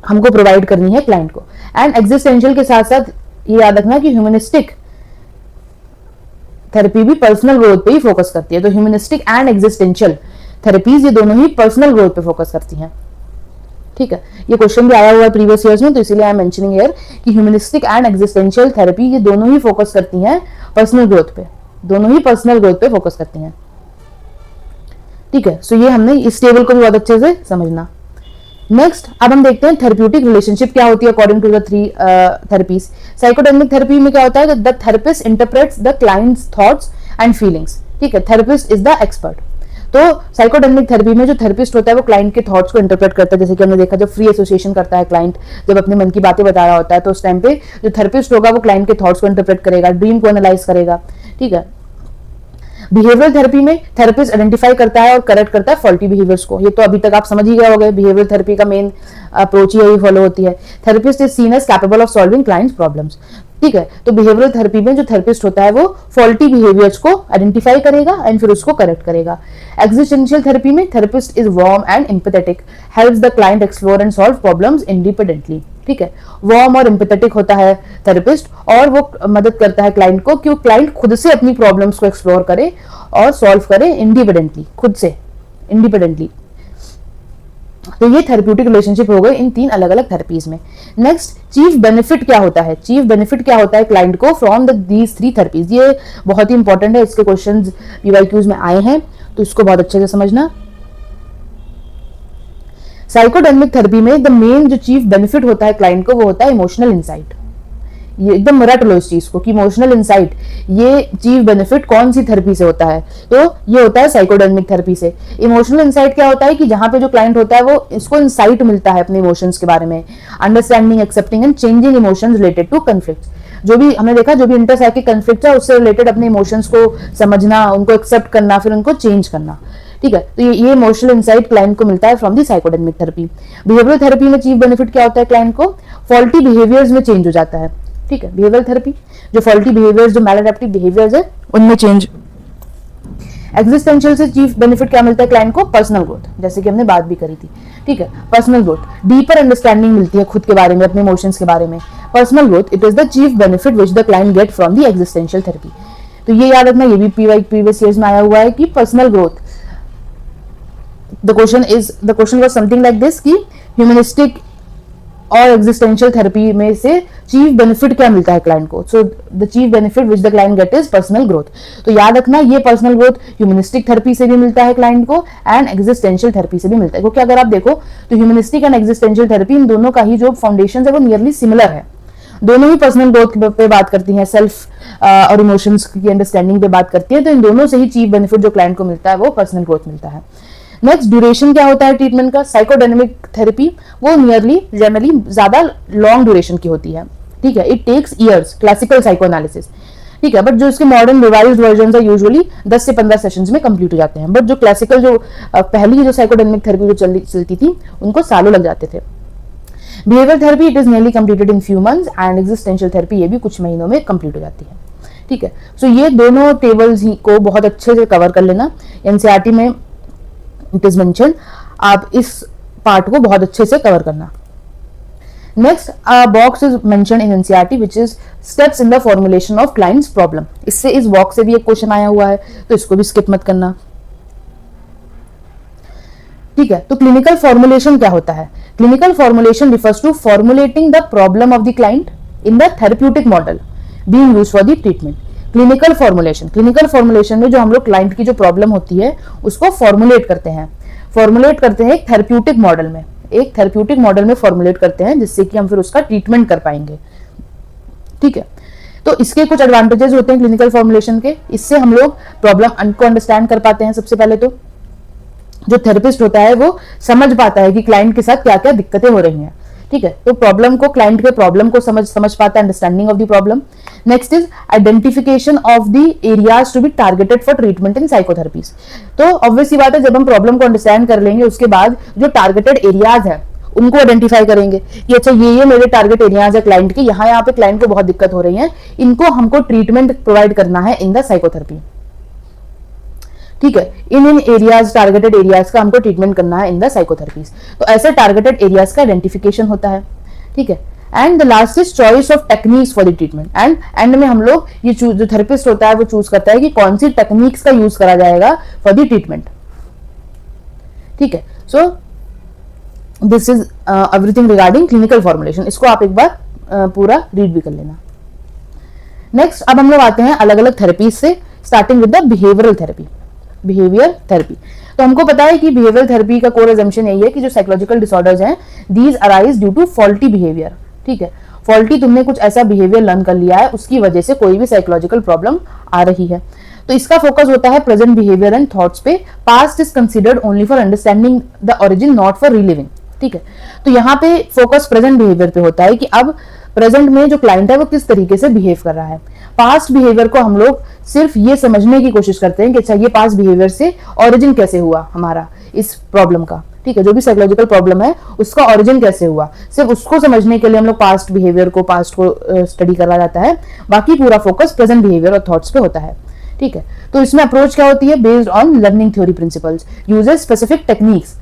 हमको प्रोवाइड करनी है क्लाइंट को। एंड एग्जिस्टेंशियल के साथ साथ ये याद रखना कि ह्यूमनिस्टिक थेरेपी भी पर्सनल ग्रोथ पे ही फोकस करती है। तो ह्यूमनिस्टिक एंड एग्जिस्टेंशियल थेरेपीज ये दोनों ही पर्सनल ग्रोथ पे फोकस करती हैं, ठीक है। ये क्वेश्चन भी आया हुआ है प्रीवियस ईयर्स में, तो इसीलिए आई एम मेंशनिंग हियर कि ह्यूमनिस्टिक एंड एग्जिस्टेंशियल थेरेपी ये दोनों ही फोकस करती हैं पर्सनल ग्रोथ पे, दोनों ही पर्सनल ग्रोथ पे फोकस करती हैं, ठीक है। सो ये हमने इस टेबल को भी बहुत अच्छे से समझना। नेक्स्ट अब हम देखते हैं थेरेप्यूटिक रिलेशनशिप क्या होती है according to the 3 therapies. Psychodynamic therapy में क्या होता है? The therapist interprets the client's thoughts and feelings, ठीक है, थेरेपिस्ट इज द एक्सपर्ट। तो साइकोडायनेमिक थेरेपी में जो थेरेपिस्ट होता है वो क्लाइंट के थॉट्स को इंटरप्रेट करता है, जैसे कि हमने देखा जब फ्री एसोसिएशन करता है क्लाइंट, जब अपने मन की बातें बता रहा होता है तो उस टाइम पे जो थेरेपिस्ट होगा वो क्लाइंट के थॉट्स को इंटरप्रेट करेगा, ड्रीम को एनालाइज करेगा, ठीक है। बिहेवियरल थेरेपी में थेरेपिस्ट आइडेंटिफाई करता है और करेक्ट करता है फॉल्टी बिहेवियर्स को। ये तो अभी तक आप समझ ही गए होंगे, बिहेवियरल थेरेपी का मेन अप्रोच ही यही फॉलो होती है। Therapist is seen as capable of solving client's problems, ठीक है। तो बिहेवियरल थेरेपी में जो थेरेपिस्ट होता है वो फॉल्टी बिहेवियर्स को आइडेंटिफाई करेगा एंड फिर उसको करेक्ट करेगा। एग्जिस्टेंशियल थेरेपी में therapist is warm and empathetic, helps the client explore and solve problems independently, ठीक है। वार्म और एम्पैथेटिक होता है थेरेपिस्ट और वो मदद करता है क्लाइंट को कि वो क्लाइंट खुद से अपनी प्रॉब्लम्स को एक्सप्लोर करे और सॉल्व करे इंडिपेंडेंटली, खुद से इंडिपेंडेंटली। तो ये थेरेप्यूटिक रिलेशनशिप हो गए इन 3 अलग अलग थेरेपीज में। नेक्स्ट चीफ बेनिफिट क्या होता है? चीफ बेनिफिट क्या होता है क्लाइंट को फ्रॉम दीज 3 थेरेपीज? ये बहुत ही इंपॉर्टेंट है, इसके क्वेश्चंस पीवाईक्यूज में आए हैं तो इसको बहुत अच्छे से समझना। साइकोडायनेमिक थेरेपी में द मेन जो चीफ बेनिफिट होता है क्लाइंट को वो होता है इमोशनल इंसाइट। ये एकदम रट लो इस चीज को कि इमोशनल इंसाइट ये चीफ बेनिफिट कौन सी थेरेपी से होता है? तो ये होता है साइकोडायनेमिक थेरेपी से। इमोशनल इंसाइट क्या होता है कि जहां पे जो क्लाइंट होता है वो इसको इंसाइट मिलता है अपने इमोशंस के बारे में, understanding, accepting and changing emotions related to conflict. जो भी हमने देखा, जो भी इंटरसाइकिक कन्फ्लिक्ट है उससे रिलेटेड अपने इमोशंस को समझना, उनको एक्सेप्ट करना, फिर उनको चेंज करना, ठीक है। तो ये इमोशनल इंसाइट क्लाइंट को मिलता है from the psychodynamic therapy. Behavioural therapy में चीफ बेनिफिट क्या होता है क्लाइंट को? फॉल्टी बिहेवियर्स में चेंज हो जाता है, ठीक है। बिहेवियरल थेरेपी जो फॉल्टी बिहेवियर्स, जो मैलअडैप्टिव बिहेवियर्स है उनमें चेंज। एग्जिस्टेंशियल से चीफ बेनिफिट क्या मिलता है क्लाइंट को? पर्सनल ग्रोथ, जैसे कि हमने बात भी करी थी, ठीक है। पर्सनल ग्रोथ, डीपर अंडरस्टैंडिंग मिलती है खुद के बारे में, अपने इमोशंस के बारे में। Personal growth it is the chief benefit which the client get from the existential therapy. तो ये याद रखना, ये भी प्रीवियस ईयर्स में आया हुआ है कि personal growth, the question was something like this कि ह्यूमनिस्टिक और एग्जिस्टेंशियल थेरेपी में से चीफ बेनिफिट क्या मिलता है क्लाइंट को? So the chief benefit which the client get is personal growth. तो याद रखना ये पर्सनल ग्रोथ ह्यूमनिस्टिक थेरेपी से भी मिलता है क्लाइंट को एंड एग्जिस्टेंशियल थेरेपी से भी मिलता है, क्योंकि अगर आप देखो तो ह्यूमनिस्टिक एंड एग्जिस्टेंशियल थेरेपी इन दोनों का ही जो फाउंडेशन है वो नियरली सिमिलर है। दोनों ही पर्सनल ग्रोथ पे बात करती हैं, सेल्फ और इमोशंस की अंडरस्टैंडिंग पे बात करती है। तो इन दोनों से ही चीफ बेनिफिट जो क्लाइंट को मिलता है वो पर्सनल ग्रोथ मिलता है। नेक्स्ट ड्यूरेशन क्या होता है ट्रीटमेंट का? साइकोडायनेमिक थेरेपी वो नियरली जनरली ज्यादा लॉन्ग ड्यूरेशन की होती है, ठीक है, it takes years classical psychoanalysis, ठीक है, बट जो इसके मॉडर्न रिवाइज्ड वर्जन है यूजुअली 10 से 15 सेशंस में कंप्लीट हो जाते हैं, बट जो क्लासिकल जो पहली जो साइकोडायनेमिक थेरेपी जो चलती थी उनको सालों लग जाते थे। Behaviour therapy it is nearly completed in few months and existential therapy ये भी कुछ महीनों में कंप्लीट हो जाती है, ठीक है। सो ये दोनों टेबल्स ही को बहुत अच्छे से कवर कर लेना, एनसीईआरटी में इट इज मेंशन, आप इस पार्ट को बहुत अच्छे से कवर करना। Next box is mention in NCERT which is steps in the formulation of clients problem. इससे इस बॉक्स से भी एक क्वेश्चन आया हुआ है तो इसको भी स्किप मत करना, ठीक है। तो क्लिनिकल फॉर्मुलेशन क्या होता है? Clinical formulation refers to formulating the problem of the client in the therapeutic model being used for the treatment. Clinical formulation में जो हम लोग क्लाइंट की जो प्रॉब्लम होती है उसको फॉर्मुलेट करते हैं एक थेरेप्यूटिक मॉडल में फॉर्मुलेट करते हैं जिससे कि हम फिर उसका ट्रीटमेंट कर पाएंगे, ठीक है। तो इसके कुछ एडवांटेजेस होते हैं क्लिनिकल फॉर्मुलेशन के, इससे हम लोग प्रॉब्लम को अंडरस्टैंड कर पाते हैं। सबसे पहले तो जो थेरेपिस्ट होता है वो समझ पाता है कि क्लाइंट के साथ क्या क्या दिक्कतें हो रही हैं, ठीक है। तो क्लाइंट के प्रॉब्लम को समझ पाता है, understanding of the problem. Next is identification of the areas to be targeted for treatment in psychotherapies. तो ऑब्वियस सी बात है, जब हम प्रॉब्लम को अंडरस्टैंड कर लेंगे उसके बाद जो टारगेटेड एरियाज है उनको आइडेंटिफाई करेंगे कि अच्छा ये मेरे टारगेट एरियाज है क्लाइंट के, यहाँ पे क्लाइंट को बहुत दिक्कत हो रही है, इनको हमको ट्रीटमेंट प्रोवाइड करना है इन द साइकोथेरेपी, ठीक है। इन एरियाज, टारगेटेड एरियाज का हमको ट्रीटमेंट करना है इन द साइकोथेरेपीज। तो ऐसे टारगेटेड एरियाज का आइडेंटिफिकेशन होता है, ठीक है। And the last is choice of techniques for the treatment. And में हम लोग ये जो थेरेपिस्ट होता है वो चूज करता है कि कौन सी टेक्निक्स का यूज करा जाएगा फॉर द ट्रीटमेंट, ठीक है। So this is everything regarding clinical formulation. इसको आप एक बार पूरा रीड भी कर लेना। नेक्स्ट अब हम लोग आते हैं अलग अलग थेरेपीज से, starting with the behavioural therapy. तो हमको पता है कि बिहेवियरल थेरेपी का कोर अजम्पशन यही है कि जो साइकोलॉजिकल डिसऑर्डर्स हैं these arise due to faulty behaviour, ठीक है। फॉल्टी, तुमने कुछ ऐसा बिहेवियर लर्न कर लिया है उसकी वजह से कोई भी साइकोलॉजिकल प्रॉब्लम आ रही है। तो इसका फोकस होता है प्रेजेंट बिहेवियर एंड थॉट्स पे। Past is considered only for understanding the origin, not for relieving, ठीक है। तो यहाँ पे फोकस प्रेजेंट बिहेवियर पे होता है कि अब प्रेजेंट में जो क्लाइंट है वो किस तरीके से बिहेव कर रहा है। पास्ट बिहेवियर को हम लोग सिर्फ ये समझने की कोशिश करते हैं कि अच्छा ये पास्ट बिहेवियर से ओरिजिन कैसे हुआ हमारा इस प्रॉब्लम का, ठीक है। जो भी साइकोलॉजिकल प्रॉब्लम है उसका ओरिजिन कैसे हुआ, सिर्फ उसको समझने के लिए हम लोग पास्ट को स्टडी करा जाता है। बाकी पूरा फोकस प्रेजेंट बिहेवियर और थॉट्स पे होता है, ठीक है। तो इसमें अप्रोच क्या होती है? Based on learning theory principles, uses specific techniques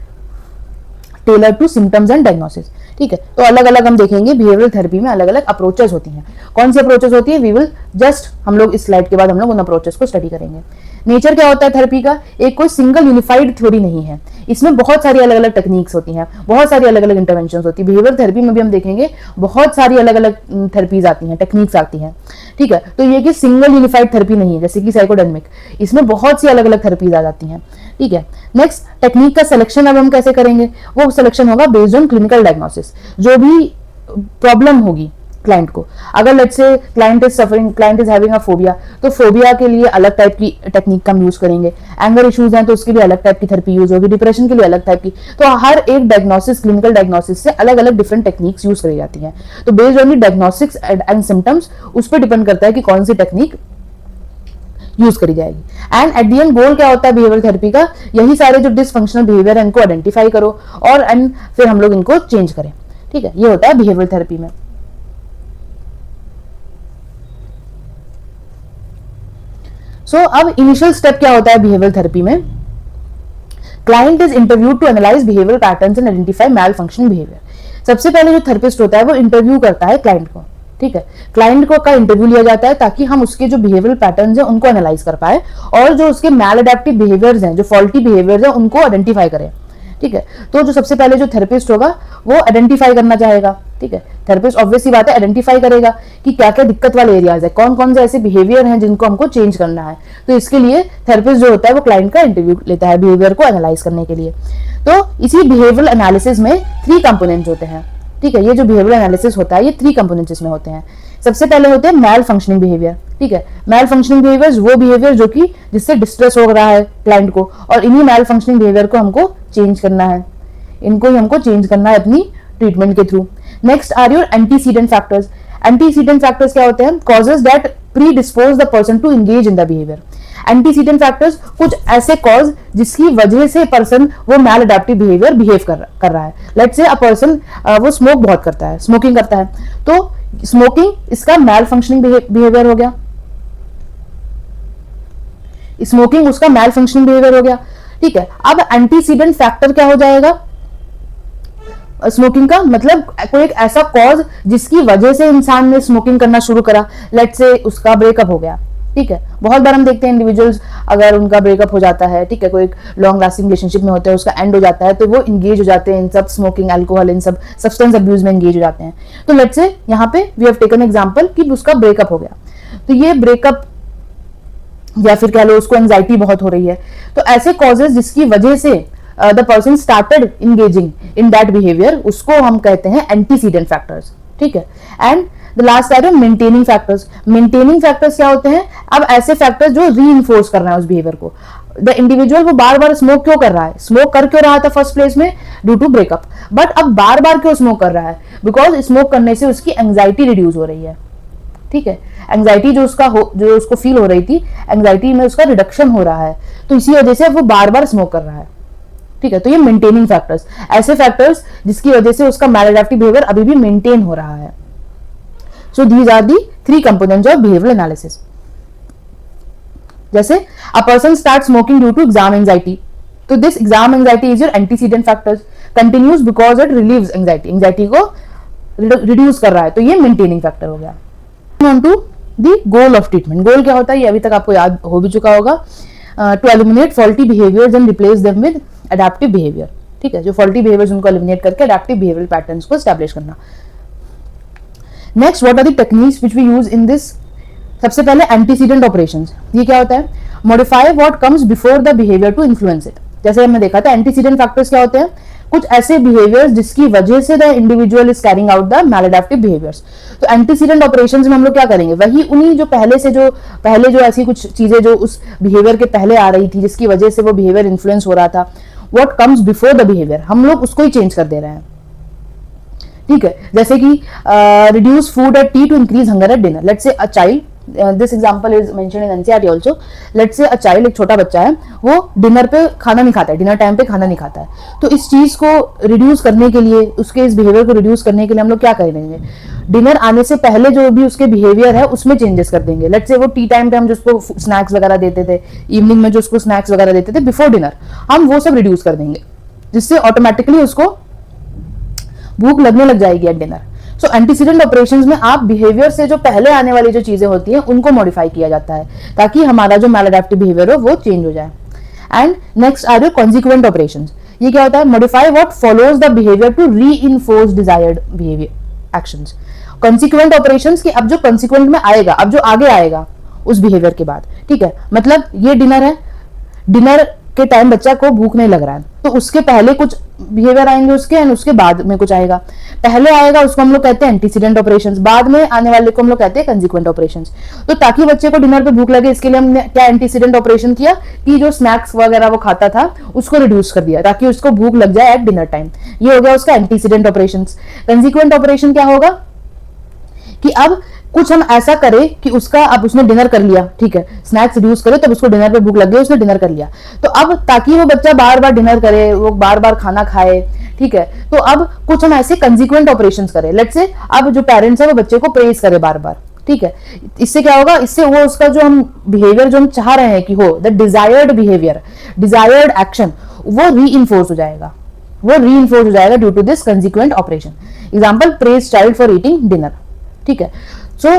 tailor to symptoms and diagnosis, ठीक है। तो अलग अलग हम देखेंगे बिहेवियरल थेरेपी में अलग अलग अप्रोचेस होती हैं। कौन सी अप्रोचेस होती है? वी विल जस्ट, हम लोग इस स्लाइड के बाद हम लोग उन अप्रोचेस को स्टडी करेंगे। नेचर क्या होता है थेरेपी का? एक कोई सिंगल यूनिफाइड थ्योरी नहीं है, इसमें बहुत सारी अलग अलग टेक्निक्स होती हैं, बहुत सारी अलग अलग इंटरवेंशंस होती है। बिहेवियर थेरेपी में भी हम देखेंगे बहुत सारी अलग अलग थेरेपीज आती हैं, टेक्निक्स आती हैं, ठीक है। तो ये कि सिंगल यूनिफाइड थेरेपी नहीं है जैसे कि साइकोडायनेमिक, इसमें बहुत सी अलग अलग थेरेपीज आ जाती हैं, ठीक है। नेक्स्ट, टेक्निक का सिलेक्शन अब हम कैसे करेंगे? वो सिलेक्शन होगा बेस्ड ऑन क्लिनिकल डायग्नोसिस। जो भी प्रॉब्लम होगी क्लाइंट को, अगर let's say client is having a phobia, तो फोबिया के लिए अलग टाइप की टेक्निक का हम यूज करेंगे। एंगर इश्यूज हैं तो उसके लिए अलग टाइप की थेरेपी यूज होगी, डिप्रेशन के लिए अलग टाइप की। तो हर एक डायग्नोसिस, क्लिनिकल डायग्नोसिस से अलग अलग डिफरेंट टेक्निक्स यूज करी जाती हैं। तो based on the diagnostics and symptoms उस पर डिपेंड करता है कि कौन सी टेक्निक यूज करी जाएगी। एंड एट दी एंड गोल क्या होता है बिहेवियर थेरेपी का? यही सारे जो डिसफंक्शनल बिहेवियर है इनको आइडेंटिफाई करो और एंड फिर हम लोग इनको चेंज करें, ठीक है। ये होता है बिहेवियर थेरेपी में। अब इनिशियल स्टेप क्या होता है बिहेवियर थेरेपी में? Client is interviewed to analyse behaviour patterns and identify malfunctioning behaviour. सबसे पहले जो थेरेपिस्ट होता है वो इंटरव्यू करता है क्लाइंट को, ठीक है। क्लाइंट को का इंटरव्यू लिया जाता है ताकि हम उसके जो बिहेवियरल पैटर्न्स हैं उनको एनालाइज कर पाए और जो उसके मैल अडेप्टिव बिहेवियर्स हैं, जो फॉल्टी बिहेवियर्स हैं, उनको आइडेंटिफाई करें, ठीक है। तो जो सबसे पहले जो थेरेपिस्ट होगा वो आइडेंटिफाई करना चाहेगा, ठीक है। थेरेपिस्ट ऑब्वियसली बात है आइडेंटिफाई करेगा कि क्या क्या दिक्कत वाले एरियाज है, कौन कौन से ऐसे बिहेवियर हैं जिनको हमको चेंज करना है। तो इसके लिए थेरेपिस्ट जो होता है वो क्लाइंट का इंटरव्यू लेता है बिहेवियर को एनालाइज करने के लिए। तो इसी बिहेवियरल एनालिसिस में 3 कंपोनेंट्स होते हैं, ठीक है। ये जो बिहेवियरल एनालिसिस होता है ये 3 कंपोनेंट्स इसमें होते हैं। सबसे पहले होते हैं मैल फंक्शनिंग बिहेवियर, ठीक है। मैल फंक्शनिंग बिहेवियर वो बिहेवियर जो कि जिससे डिस्ट्रेस हो रहा है क्लाइंट को, और इन्हीं मैल फंक्शनिंग बिहेवियर को हमको चेंज करना है, इनको ही हमको चेंज करना है अपनी ट्रीटमेंट के through. Next are your antecedent factors. Antecedent factors क्या होते हैं? Causes that predispose the person to engage in the behaviour. Antecedent factors कुछ ऐसे कॉज जिसकी वजह से पर्सन वो मैल अडेप्टिव बिहेवियर बिहेव कर रहा है। लेट्स से अ पर्सन वो स्मोक बहुत करता है, स्मोकिंग करता है, तो स्मोकिंग इसका मैल फंक्शनिंग बिहेवियर हो गया, स्मोकिंग उसका मैल फंक्शनिंग बिहेवियर हो गया, ठीक है। अब एंटीसीडेंट फैक्टर क्या हो जाएगा? स्मोकिंग का मतलब कोई एक ऐसा कॉज जिसकी वजह से इंसान ने स्मोकिंग करना शुरू करा, लेट्स से उसका ब्रेकअप हो गया, ठीक है। बहुत बार हम देखते हैं इंडिविजुअल्स अगर उनका ब्रेकअप हो जाता है, ठीक है, कोई लॉन्ग लास्टिंग रिलेशनशिप में होता है, उसका एंड हो जाता है, तो वो इंगेज हो जाते हैं इन सब स्मोकिंग, अल्कोहल, इन सब सब्सटेंस अब्यूज में इंगेज हो जाते हैं। तो लेट्स से यहाँ पे वी हैव टेकन एग्जांपल कि उसका ब्रेकअप हो गया, तो ये ब्रेकअप या फिर कह लो उसको एंजाइटी बहुत हो रही है, तो ऐसे कॉजेज जिसकी वजह से the person started engaging in that behaviour, उसको हम कहते हैं एंटीसीडेंट फैक्टर्स, ठीक है। एंड द लास्ट है मेंटेनिंग फैक्टर्स। मेंटेनिंग फैक्टर्स क्या होते हैं? अब ऐसे फैक्टर्स जो रीइंफोर्स कर रहा है उस बिहेवियर को। द इंडिविजुअल वो बार बार स्मोक क्यों कर रहा है? स्मोक कर क्यों रहा था फर्स्ट प्लेस में? Due to breakup. बट अब बार बार क्यों स्मोक कर रहा है? बिकॉज स्मोक करने से उसकी एंग्जाइटी रिड्यूस हो रही है, ठीक है। एंग्जाइटी जो उसको फील हो रही थी, एंग्जाइटी में उसका रिडक्शन हो रहा है, तो इसी वजह से वो बार बार स्मोक कर रहा है, ठीक है। तो ये मेंटेनिंग फैक्टर्स, ऐसे फैक्टर्स जिसकी वजह से उसका मैलअडैप्टिव बिहेवियर अभी भी मेंटेन हो रहा है। So these are the 3 components of behavioural analysis. जैसे a person start smoking due to exam anxiety, तो this exam anxiety is your antecedent factors, continues because it relieves anxiety, anxiety को reduce कर रहा है, तो ये मेंटेनिंग फैक्टर हो गया। On to the goal of treatment. Goal क्या होता है ये अभी तक आपको याद हो भी चुका होगा, to eliminate faulty behaviours and replace them with adaptive behaviour, ठीक है। जो फॉल्टी बिहेवियर्स उनको एलिमिनेट करके अडैप्टिव बिहेवियरल पैटर्न्स को एस्टैब्लिश करना। Next, what are the techniques which we use in this? सबसे पहले एंटीसीडेंट ऑपरेशंस। ये क्या होता है? Modify what comes before the behaviour to influence it. जैसे हमने देखा था एंटीसीडेंट फैक्टर्स क्या होते हैं? कुछ ऐसे बिहेवियर्स जिसकी वजह से the individual is carrying out the maladaptive behaviours. तो एंटीसीडेंट ऑपरेशंस में हम लोग क्या करेंगे? वही उन्हीं जो पहले जो ऐसी कुछ चीजें जो उस बिहेवियर के पहले आ रही थी जिसकी वजह से वो बिहेवियर इन्फ्लुएंस हो रहा था, what comes before the behaviour, हम लोग उसको ही चेंज कर दे रहे हैं, ठीक है। जैसे कि reduce food at tea to increase hunger at dinner. Let's say a child, this example is mentioned in NCERT also. Let's say a child, एक छोटा बच्चा है, वो डिनर पे खाना नहीं खाता है, डिनर टाइम पे खाना नहीं खाता है, तो इस चीज को रिड्यूस करने के लिए, उसके इस बिहेवियर को रिड्यूस करने के लिए हम लोग क्या करेंगे? डिनर आने से पहले जो भी उसके बिहेवियर है उसमें चेंजेस कर देंगे। लेट्स से वो टी टाइम पे हम जिसको स्नैक्स वगैरह देते थे, इवनिंग में जो उसको स्नैक्स वगैरह देते थे बिफोर डिनर, हम वो सब रिड्यूस कर देंगे, जिससे ऑटोमेटिकली उसको भूख लगने लग जाएगी at dinner. So antecedent operations में आप बिहेवियर से जो पहले आने वाली जो चीजें होती हैं उनको मॉडिफाई किया जाता है ताकि हमारा जो मैलअडैप्टिव बिहेवियर हो वो चेंज हो जाए। And next are your consequent operations. ये क्या होता है? Modify what follows the behaviour to reinforce desired behaviour actions. Consequent operations की अब जो कॉन्सिक्वेंट में आएगा, अब जो आगे आएगा उस बिहेवियर के बाद, ठीक है। मतलब ये डिनर है, डिनर के टाइम बच्चा को भूख नहीं लग रहा है, तो उसके पहले कुछ बिहेवियर आएंगे उसके, एंड उसके बाद में कुछ आएगा। पहले आएगा उसको हम लोग कहते हैं एंटीसीडेंट ऑपरेशंस, बाद में आने वाले को हम लोग कहते हैं कंसिक्वेंट ऑपरेशंस। तो ताकि बच्चे को डिनर पे भूख लगे, इसके लिए हमने क्या एंटीसीडेंट ऑपरेशन किया कि जो स्नैक्स वगैरह वो खाता था उसको रिड्यूस कर दिया ताकि उसको भूख लग जाए एट डिनर टाइम। ये हो गया उसका एंटीसीडेंट ऑपरेशंस। कंसिक्वेंट ऑपरेशन क्या होगा कि अब कुछ हम ऐसा करें कि उसका, अब उसने डिनर कर लिया, ठीक है, स्नैक्स रिड्यूस करे, तब उसको डिनर पे भूख लग गई, उसने डिनर कर लिया, तो अब ताकि वो बच्चा बार बार डिनर करे, वो बार बार खाना खाए, ठीक है, तो अब कुछ हम ऐसे कंसिक्वेंट ऑपरेशंस करें। लेट्स से अब जो पेरेंट्स है वो बच्चे को प्रेज करे बार बार, ठीक है। इससे क्या होगा? इससे वो उसका जो हम बिहेवियर जो हम चाह रहे हैं कि हो, the desired behaviour, desired action, वो रीइंफोर्स हो जाएगा, वो रीइंफोर्स हो जाएगा due to this consequent operation. Example, praise child for eating dinner, ठीक है। सो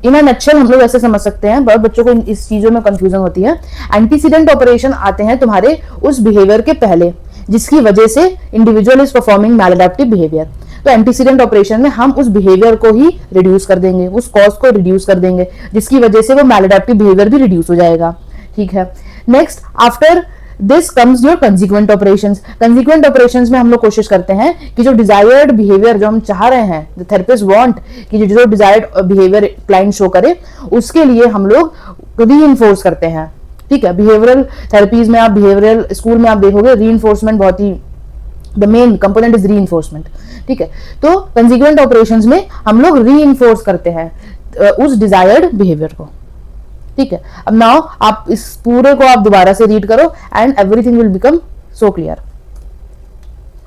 इन अ नटशेल हम लोग ऐसे समझ सकते हैं, बहुत बच्चों को इस चीजों में कंफ्यूजन होती है। एंटीसीडेंट ऑपरेशन आते हैं तुम्हारे उस बिहेवियर के पहले जिसकी वजह से इंडिविजुअल इज परफॉर्मिंग मैलअडैप्टिव बिहेवियर। तो एंटीसीडेंट ऑपरेशन में हम उस बिहेवियर को ही रिड्यूस कर देंगे, उस कॉज को रिड्यूस कर देंगे, जिसकी वजह से वो मैलअडैप्टिव बिहेवियर भी रिड्यूस हो जाएगा, ठीक है। Next, after this comes your consequent operations. Consequent operations में हम लोग कोशिश करते हैं कि जो डिजायर्ड बिहेवियर जो हम चाह रहे हैं, द थेरेपिस्ट वांट कि जो डिजायर्ड बिहेवियर क्लाइंट शो करे, उसके लिए हम लोग रीइंफोर्स करते हैं, ठीक है। बिहेवियरल थेरेपीज में आप, बिहेवियरल स्कूल में आप देखोगे रीइंफोर्समेंट बहुत ही the main component is reinforcement, ठीक है। तो कंसीक्वेंट ऑपरेशंस में हम लोग रीइंफोर्स करते हैं उस डिजायर्ड बिहेवियर को, ठीक है। अब नाउ आप इस पूरे को आप दोबारा से रीड करो and everything will become so clear,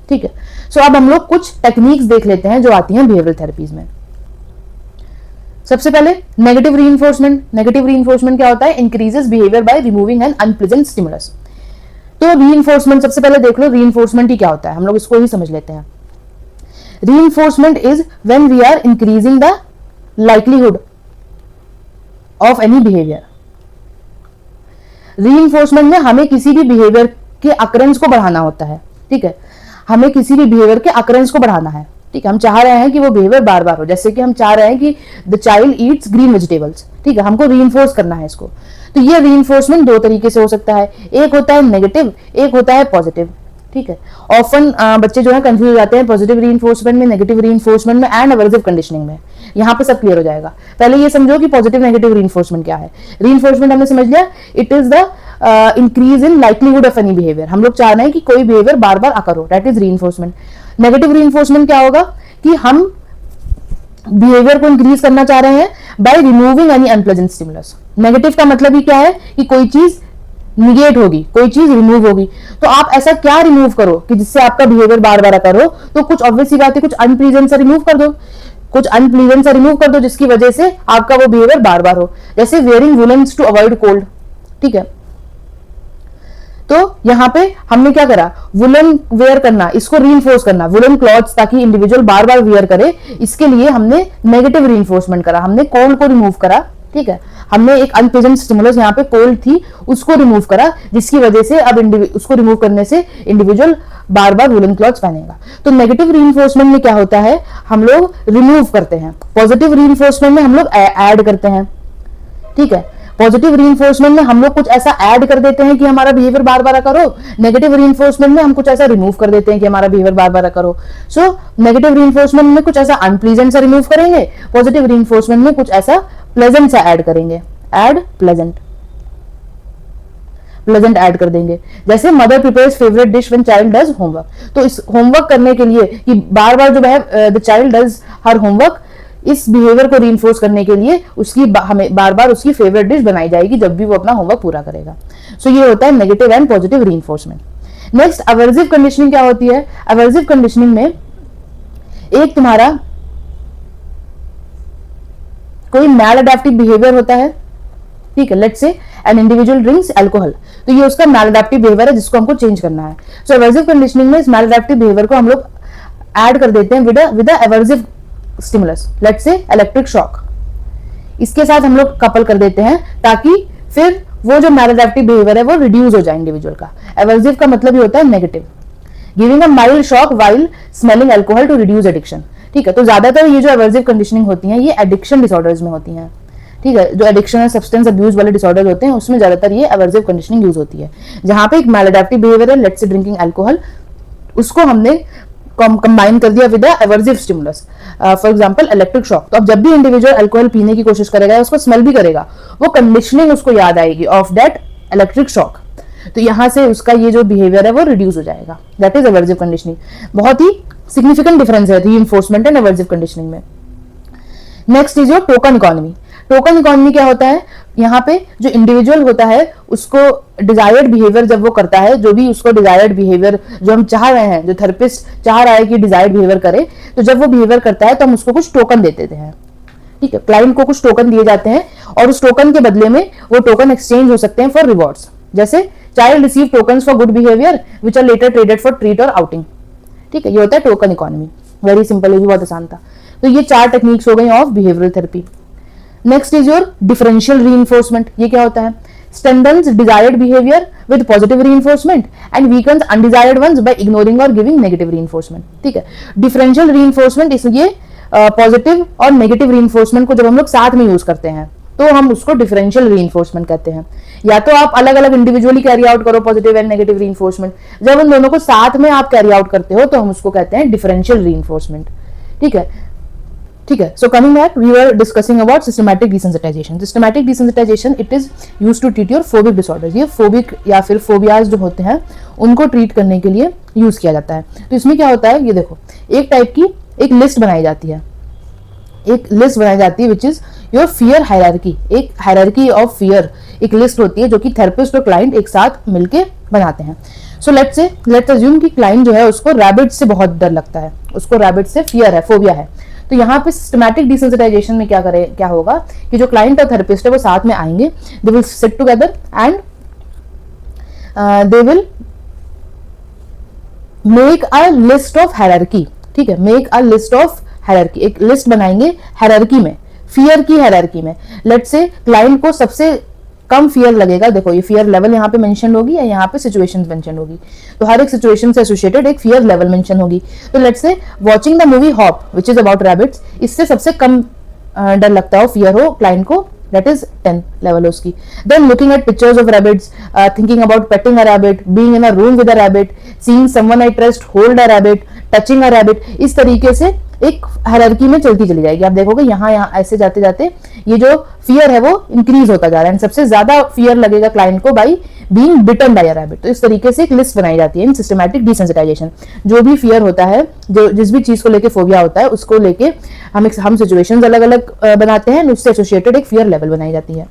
ठीक है। सो अब हम लोग कुछ टेक्निक्स देख लेते हैं जो आती हैं बिहेवियरल थेरेपीज में। सबसे पहले नेगेटिव रीइंफोर्समेंट। नेगेटिव रीइंफोर्समेंट क्या होता है? Increases behaviour by removing N unpleasant stimulus. तो रीइंफोर्समेंट सबसे पहले देख लो, रीइंफोर्समेंट ही क्या होता है, हम लोग इसको ही समझ लेते हैं। Reinforcement is when we are increasing the likelihood of any behaviour. Reinforcement में हमें किसी भी बिहेवियर के अकरेंस को बढ़ाना होता है, ठीक है। हमें किसी भी बिहेवियर के अकरेंस को बढ़ाना है, ठीक है। हम चाह रहे हैं कि वो बिहेवियर बार बार हो, जैसे कि हम चाह रहे हैं कि the child Yeats green vegetables, ठीक है। हमको रीइंफोर्स करना है इसको। तो ये रीइंफोर्समेंट दो तरीके से हो सकता है, एक होता है नेगेटिव, एक होता है पॉजिटिव, ठीक है। ऑफन बच्चे जो है कंफ्यूज हो जाते हैं पॉजिटिव रीइंफोर्समेंट में, नेगेटिव रीइंफोर्समेंट में एंड अवर्सिव कंडीशनिंग में। यहाँ पे सब क्लियर हो जाएगा। पहले ये समझो कि पॉजिटिव नेगेटिव रीइंफोर्समेंट क्या है। रीइंफोर्समेंट हमने समझ लिया, it is the increase in likelihood of any behaviour. हम लोग चाह रहे हैं कि कोई बिहेवियर बार बार अकर हो, that is reinforcement. Negative reinforcement क्या होगा कि हम बिहेवियर को इंक्रीज करना चाह रहे हैं by removing any unpleasant stimulus. Negative का मतलब ही क्या है कि कोई चीज निगेट होगी, कोई चीज रिमूव होगी। तो आप ऐसा क्या रिमूव करो कि जिससे आपका बिहेवियर बार बार अकर हो? तो कुछ ऑब्वियस सी बात है, कुछ अनप्लीजेंट सा रिमूव कर दो, कुछ अनप्लीजेंट सा रिमूव कर दो जिसकी वजह से आपका वो बिहेवियर बार बार हो। जैसे wearing woollens to avoid cold, ठीक है। तो यहां पे हमने क्या करा, वुलन वेयर करना, इसको रीइंफोर्स करना, वुलन क्लॉथ्स ताकि इंडिविजुअल बार बार वेयर करे, इसके लिए हमने नेगेटिव रीइंफोर्समेंट करा, हमने कोल्ड को रिमूव करा, ठीक है। हमने एक अनप्लेजेंट स्टिमुलस यहाँ पे कोल्ड थी उसको रिमूव करा, जिसकी वजह से अब उसको रिमूव करने से इंडिविजुअल बार बार वुलन क्लॉथ्स पहनेगा। तो नेगेटिव रीइंफोर्समेंट में क्या होता है, हम लोग रिमूव करते हैं। पॉजिटिव रीइंफोर्समेंट में हम लोग ऐड करते हैं, ठीक है। पॉजिटिव रीइंफोर्समेंट में हम लोग कुछ ऐसा ऐड कर देते हैं कि हमारा बिहेवियर बार बार करो। नेगेटिव रीइंफोर्समेंट में हम कुछ ऐसा रिमूव कर देते हैं कि हमारा बिहेवियर बार बार करो। सो नेगेटिव रीइंफोर्समेंट में कुछ ऐसा अनप्लीजेंट सा रिमूव करेंगे, पॉजिटिव रीइंफोर्समेंट में कुछ ऐसा प्लेजेंट सा ऐड करेंगे। ऐड प्लेजेंट, प्लेजेंट ऐड कर देंगे। जैसे mother prepares favourite dish when child does homework. तो इस होमवर्क करने के लिए कि बार बार जो है the child does her homework, इस बिहेवियर को रीइंफोर्स करने के लिए उसकी हमें बार बार उसकी फेवरेट डिश बनाई जाएगी जब भी वो अपना होमवर्क पूरा करेगा। सो ये होता है negative and positive reinforcement. Next aversive conditioning क्या होती है? अवर्सिव कंडीशनिंग में एक तुम्हारा कोई मैल अडैप्टिव बिहेवियर होता है, ठीक है। लेट्स से एन इंडिविजुअल ड्रिंक्स अल्कोहल, तो ये उसका मैल अडैप्टिव बिहेवियर है जिसको हमको चेंज करना है। सो अवर्सिव कंडीशनिंग में इस मैल अडैप्टिव बिहेवियर को हम लोग ऐड कर देते हैं with a aversive stimulus, let's say electric shock. इसके साथ हम लोग कपल कर देते हैं ताकि फिर वो जो मैलअडैप्टिव बिहेवियर है वो रिड्यूस हो जाए इंडिविजुअल का। एवर्सिव का मतलब ही होता है negative. Giving a mild shock while smelling alcohol to reduce addiction, ठीक है। तो ज्यादातर ये जो एवर्सिव कंडीशनिंग होती है ये एडिक्शन डिसऑर्डर्स में होती हैं, ठीक है। जो एडिक्शन और सब्सटेंस अब्यूज वाले डिसऑर्डर होते हैं उसमें ज्यादातर ये एवर्सिव कंडीशनिंग यूज होती है, जहां पे एक मैलअडैप्टिव बिहेवियर है, लेट्स से ड्रिंकिंग अल्कोहल, उसको हमने कंबाइन कर दिया with aversive stimulus, for example electric shock. तो अब जब भी इंडिविजुअल अल्कोहल पीने की कोशिश करेगा, उसको स्मेल भी करेगा, वो कंडीशनिंग उसको याद आएगी ऑफ दैट इलेक्ट्रिक शॉक। तो यहां से उसका ये जो बिहेवियर है वो रिड्यूस हो जाएगा, दैट इज एवर्सिव कंडीशनिंग। बहुत ही सिग्निफिकेंट डिफरेंस है रीइंफोर्समेंट एंड एवर्सिव कंडीशनिंग में। Next is your token economy. Token economy क्या होता है? यहाँ पे जो इंडिविजुअल होता है उसको डिजायर्ड बिहेवियर जब वो करता है, जो भी उसको डिजायर्ड बिहेवियर जो हम चाह रहे हैं, जो थेरेपिस्ट चाह रहा है कि डिजायर्ड बिहेवियर करे, तो जब वो बिहेवियर करता है तो हम उसको कुछ टोकन दे देते हैं, ठीक है। क्लाइंट को कुछ टोकन दिए जाते हैं और उस टोकन के बदले में वो टोकन एक्सचेंज हो सकते हैं फॉर रिवॉर्ड्स। जैसे child receive tokens for good behaviour which are later traded for treat और आउटिंग, ठीक है। ये होता है टोकन इकोनॉमी। वेरी सिंपल, ये भी बहुत आसान था। तो ये 4 टेक्निक्स हो गई of behavioural therapy. Next is your differential reinforcement. ये क्या होता है? Strengthens desired behaviour with positive reinforcement and weakens undesired ones by ignoring और गिविंग नेगेटिव रीइंफोर्समेंट, ठीक है। डिफरेंशियल रीइंफोर्समेंट, इसलिए पॉजिटिव और नेगेटिव रीइंफोर्समेंट को जब हम लोग साथ में यूज करते हैं तो हम उसको डिफरेंशियल रीइंफोर्समेंट कहते हैं। या तो आप अलग अलग इंडिविजुअली कैरी आउट करो पॉजिटिव एंड नेगेटिव रीइंफोर्समेंट, जब उन दोनों को साथ में आप कैरी आउट करते हो तो हम उसको कहते हैं डिफरेंशियल रीइंफोर्समेंट, ठीक है। ठीक है. So coming back, we were discussing about systematic desensitisation. Systematic desensitisation it is use to treat your phobic disorders. ये फोबिक या फिर फोबियाज जो होते हैं उनको ट्रीट करने के लिए यूज किया जाता है. तो इसमें क्या होता है, ये देखो, एक टाइप की एक लिस्ट बनाई जाती है, एक लिस्ट बनाई जाती है विच इज योर फियर हायरार्की. एक हायरार्की ऑफ फियर, एक लिस्ट होती है जो कि थेरेपिस्ट और क्लाइंट एक साथ मिलके बनाते हैं. सो लेट्स अज्यूम कि क्लाइंट जो है उसको रैबिट से बहुत डर लगता है, उसको रैबिट से फियर है, फोबिया है. तो यहाँ पे सिस्टमैटिक डिसेंसिटाइजेशन में क्या होगा कि जो क्लाइंट और थेरेपिस्ट है वो साथ में आएंगे, they will sit together and they will make a list of hierarchy. ठीक है, make a list of hierarchy, एक लिस्ट बनाएंगे हायरार्की में, फियर की हायरार्की में. लेट्स से क्लाइंट को सबसे कम फियर लगेगा. देखो ये फियर लेवल यहाँ पे मेंशन होगी या यहाँ पे सिचुएशन मेंशन होगी. तो हर एक सिचुएशन से एसोसिएटेड एक फियर लेवल मेंशन होगी. तो let's say watching the movie hop which is about rabbits, इससे सबसे कम डर लगता हो, फियर हो क्लाइंट को, that is 10 level उसकी. Then looking at pictures of rabbits, thinking about petting a rabbit, being in a room with a rabbit, seeing someone I trust hold a rabbit, touching a rabbit, इस तरीके से एक hierarchy में चलती चली जाएगी. आप देखोगे यहाँ ऐसे जाते जाते ये जो फियर है वो इंक्रीज होता जा रहा है. सबसे ज्यादा फियर लगेगा क्लाइंट को by being bitten by a rabbit. तो इस तरीके से एक लिस्ट बनाई जाती है इन सिस्टमैटिक डिसेंसिटाइजेशन. जो भी फियर होता है, जो जिस भी चीज को लेके फोबिया होता है उसको लेके हम सिचुएशंस अलग अलग बनाते हैं, उससे एसोसिएटेड एक फियर लेवल बनाई जाती है.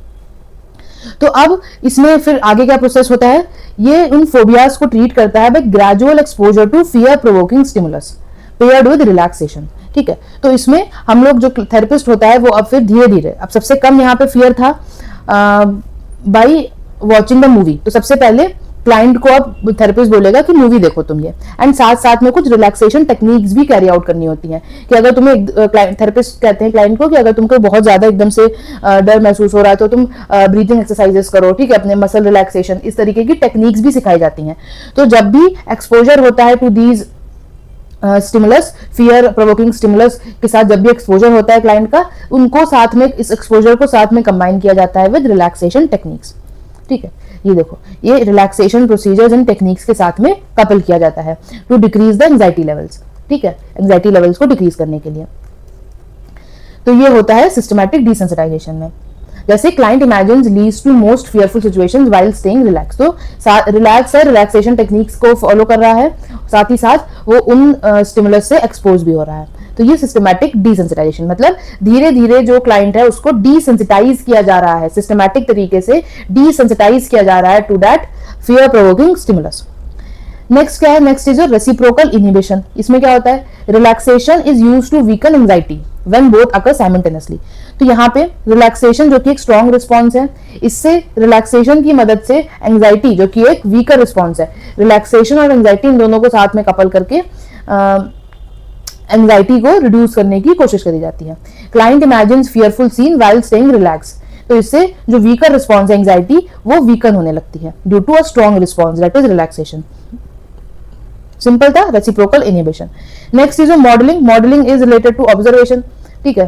तो अब इसमें फिर आगे क्या प्रोसेस होता है, ये उन फोबियाज को ट्रीट करता है by gradual exposure to fear provoking stimulus paired with relaxation. ठीक है, तो इसमें हम लोग जो थेरेपिस्ट होता है वो अब फिर धीरे धीरे, अब सबसे कम यहाँ पे फियर था बाई वॉचिंग द मूवी. तो सबसे पहले क्लाइंट को अब थेरेपिस्ट बोलेगा कि मूवी देखो तुम ये, एंड साथ साथ में कुछ रिलैक्सेशन टेक्निक्स भी कैरी आउट करनी होती हैं. कि अगर तुम्हें थेरेपिस्ट कहते हैं क्लाइंट को कि अगर तुमको बहुत ज्यादा एकदम से डर महसूस हो रहा है तो तुम ब्रीथिंग एक्सरसाइजेस करो. ठीक है, अपने मसल रिलैक्सेशन, इस तरीके की टेक्निक्स भी सिखाई जाती हैं. तो जब भी एक्सपोजर होता है to these stimulus, fear provoking stimulus के साथ जब भी एक्सपोजर होता है क्लाइंट का, उनको साथ में, इस एक्सपोजर को साथ में कंबाइन किया जाता है विद रिलैक्सेशन टेक्निक्स. ठीक है, ये देखो, ये रिलैक्सेशन प्रोसीजर्स एंड टेक्निक्स के साथ में कपल किया जाता है to decrease the anxiety levels. ठीक है, एंजाइटी लेवल्स को डिक्रीज करने के लिए. तो ये होता है सिस्टमैटिक डिसेंसिटाइजेशन में. जैसे client imagines leads to most fearful situations while staying relax. तो रिलैक्स है, रिलैक्सेशन टेक्निक्स को फॉलो कर रहा है, साथ ही साथ वो उन स्टिमुलस से एक्सपोज भी हो रहा है. तो ये सिस्टमैटिक डिसेंसिटाइजेशन, मतलब धीरे धीरे जो क्लाइंट है उसको डिसेंसिटाइज किया जा रहा है, सिस्टमैटिक तरीके से डिसेंसिटाइज किया जा रहा है to that fear provoking stimulus. Next क्या है, नेक्स्ट इज रेसिप्रोकल इनहिबिशन. इसमें क्या होता है, relaxation is used to weaken anxiety when both occur simultaneously. तो यहाँ पे रिलैक्सेशन जो कि एक स्ट्रॉन्ग रिस्पॉन्स है, इससे रिलैक्सेशन की मदद से एंजाइटी जो कि एक वीकर रिस्पॉन्स है, रिलैक्सेशन और एंजाइटी इन दोनों को साथ में कपल करके एंजाइटी को रिड्यूस करने की कोशिश करी जाती है. Client imagines fearful scene while staying relax. तो इससे जो वीकर रिस्पॉन्स है एंजाइटी वो वीकन होने लगती है due to a strong response, that is relaxation. Simple था, reciprocal inhibition. Next is modelling. Modelling is related to observation. ठीक है,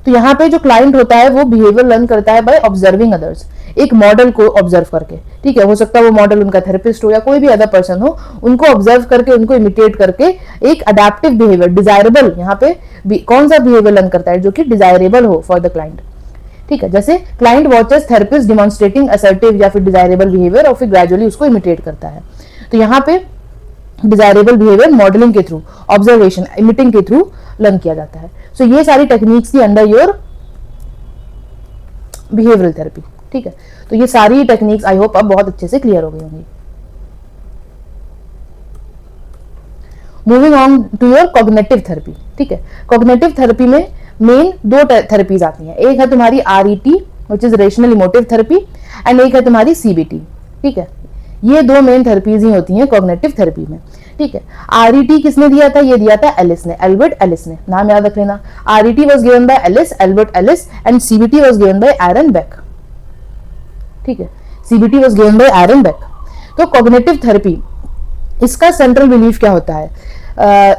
तो यहाँ पे जो क्लाइंट होता है वो बिहेवियर लर्न करता है बाय ऑब्जर्विंग अदर्स, एक मॉडल को ऑब्जर्व करके. ठीक है, हो सकता है वो मॉडल उनका थेरेपिस्ट हो या कोई भी अदर पर्सन हो, उनको ऑब्जर्व करके, उनको इमिटेट करके एक अडेप्टिव बिहेवियर, डिजायरेबल, यहाँ पे कौन सा बिहेवियर लर्न करता है जो कि डिजायरेबल हो फॉर द क्लाइंट. ठीक है, जैसे client watches therapist demonstrating assertive या फिर डिजायरेबल बिहेवियर और फिर ग्रेजुअली उसको इमिटेट करता है. तो यहाँ पे डिजायरेबल बिहेवियर मॉडलिंग के थ्रू, ऑब्जर्वेशन, इमिटिंग के थ्रू लर्न किया जाता है. सो ये सारी टेक्निक्स की अंडर योर बिहेवियरल थेरेपी. ठीक है, तो ये सारी टेक्निक्स आई होप अब बहुत अच्छे से क्लियर हो गई होंगी. Moving on to your cognitive therapy. ठीक है, कॉग्निटिव थेरेपी में मेन दो थेरेपीज आती हैं. एक है तुम्हारी RET which is rational emotive therapy, and एक है तुम्हारी CBT. ठीक है, ये दो मेन थेरेपीज ही होती हैं कॉग्निटिव थेरेपी में. ठीक है, RET किसने दिया था, ये दिया था एलिस ने, एल्बर्ट एलिस ने, नाम याद रख लेना. RET was given by Ellis, Albert Ellis, and CBT was given by Aaron Beck. ठीक है, CBT was given by Aaron Beck. तो कॉग्निटिव थेरेपी, इसका सेंट्रल बिलीफ क्या होता है,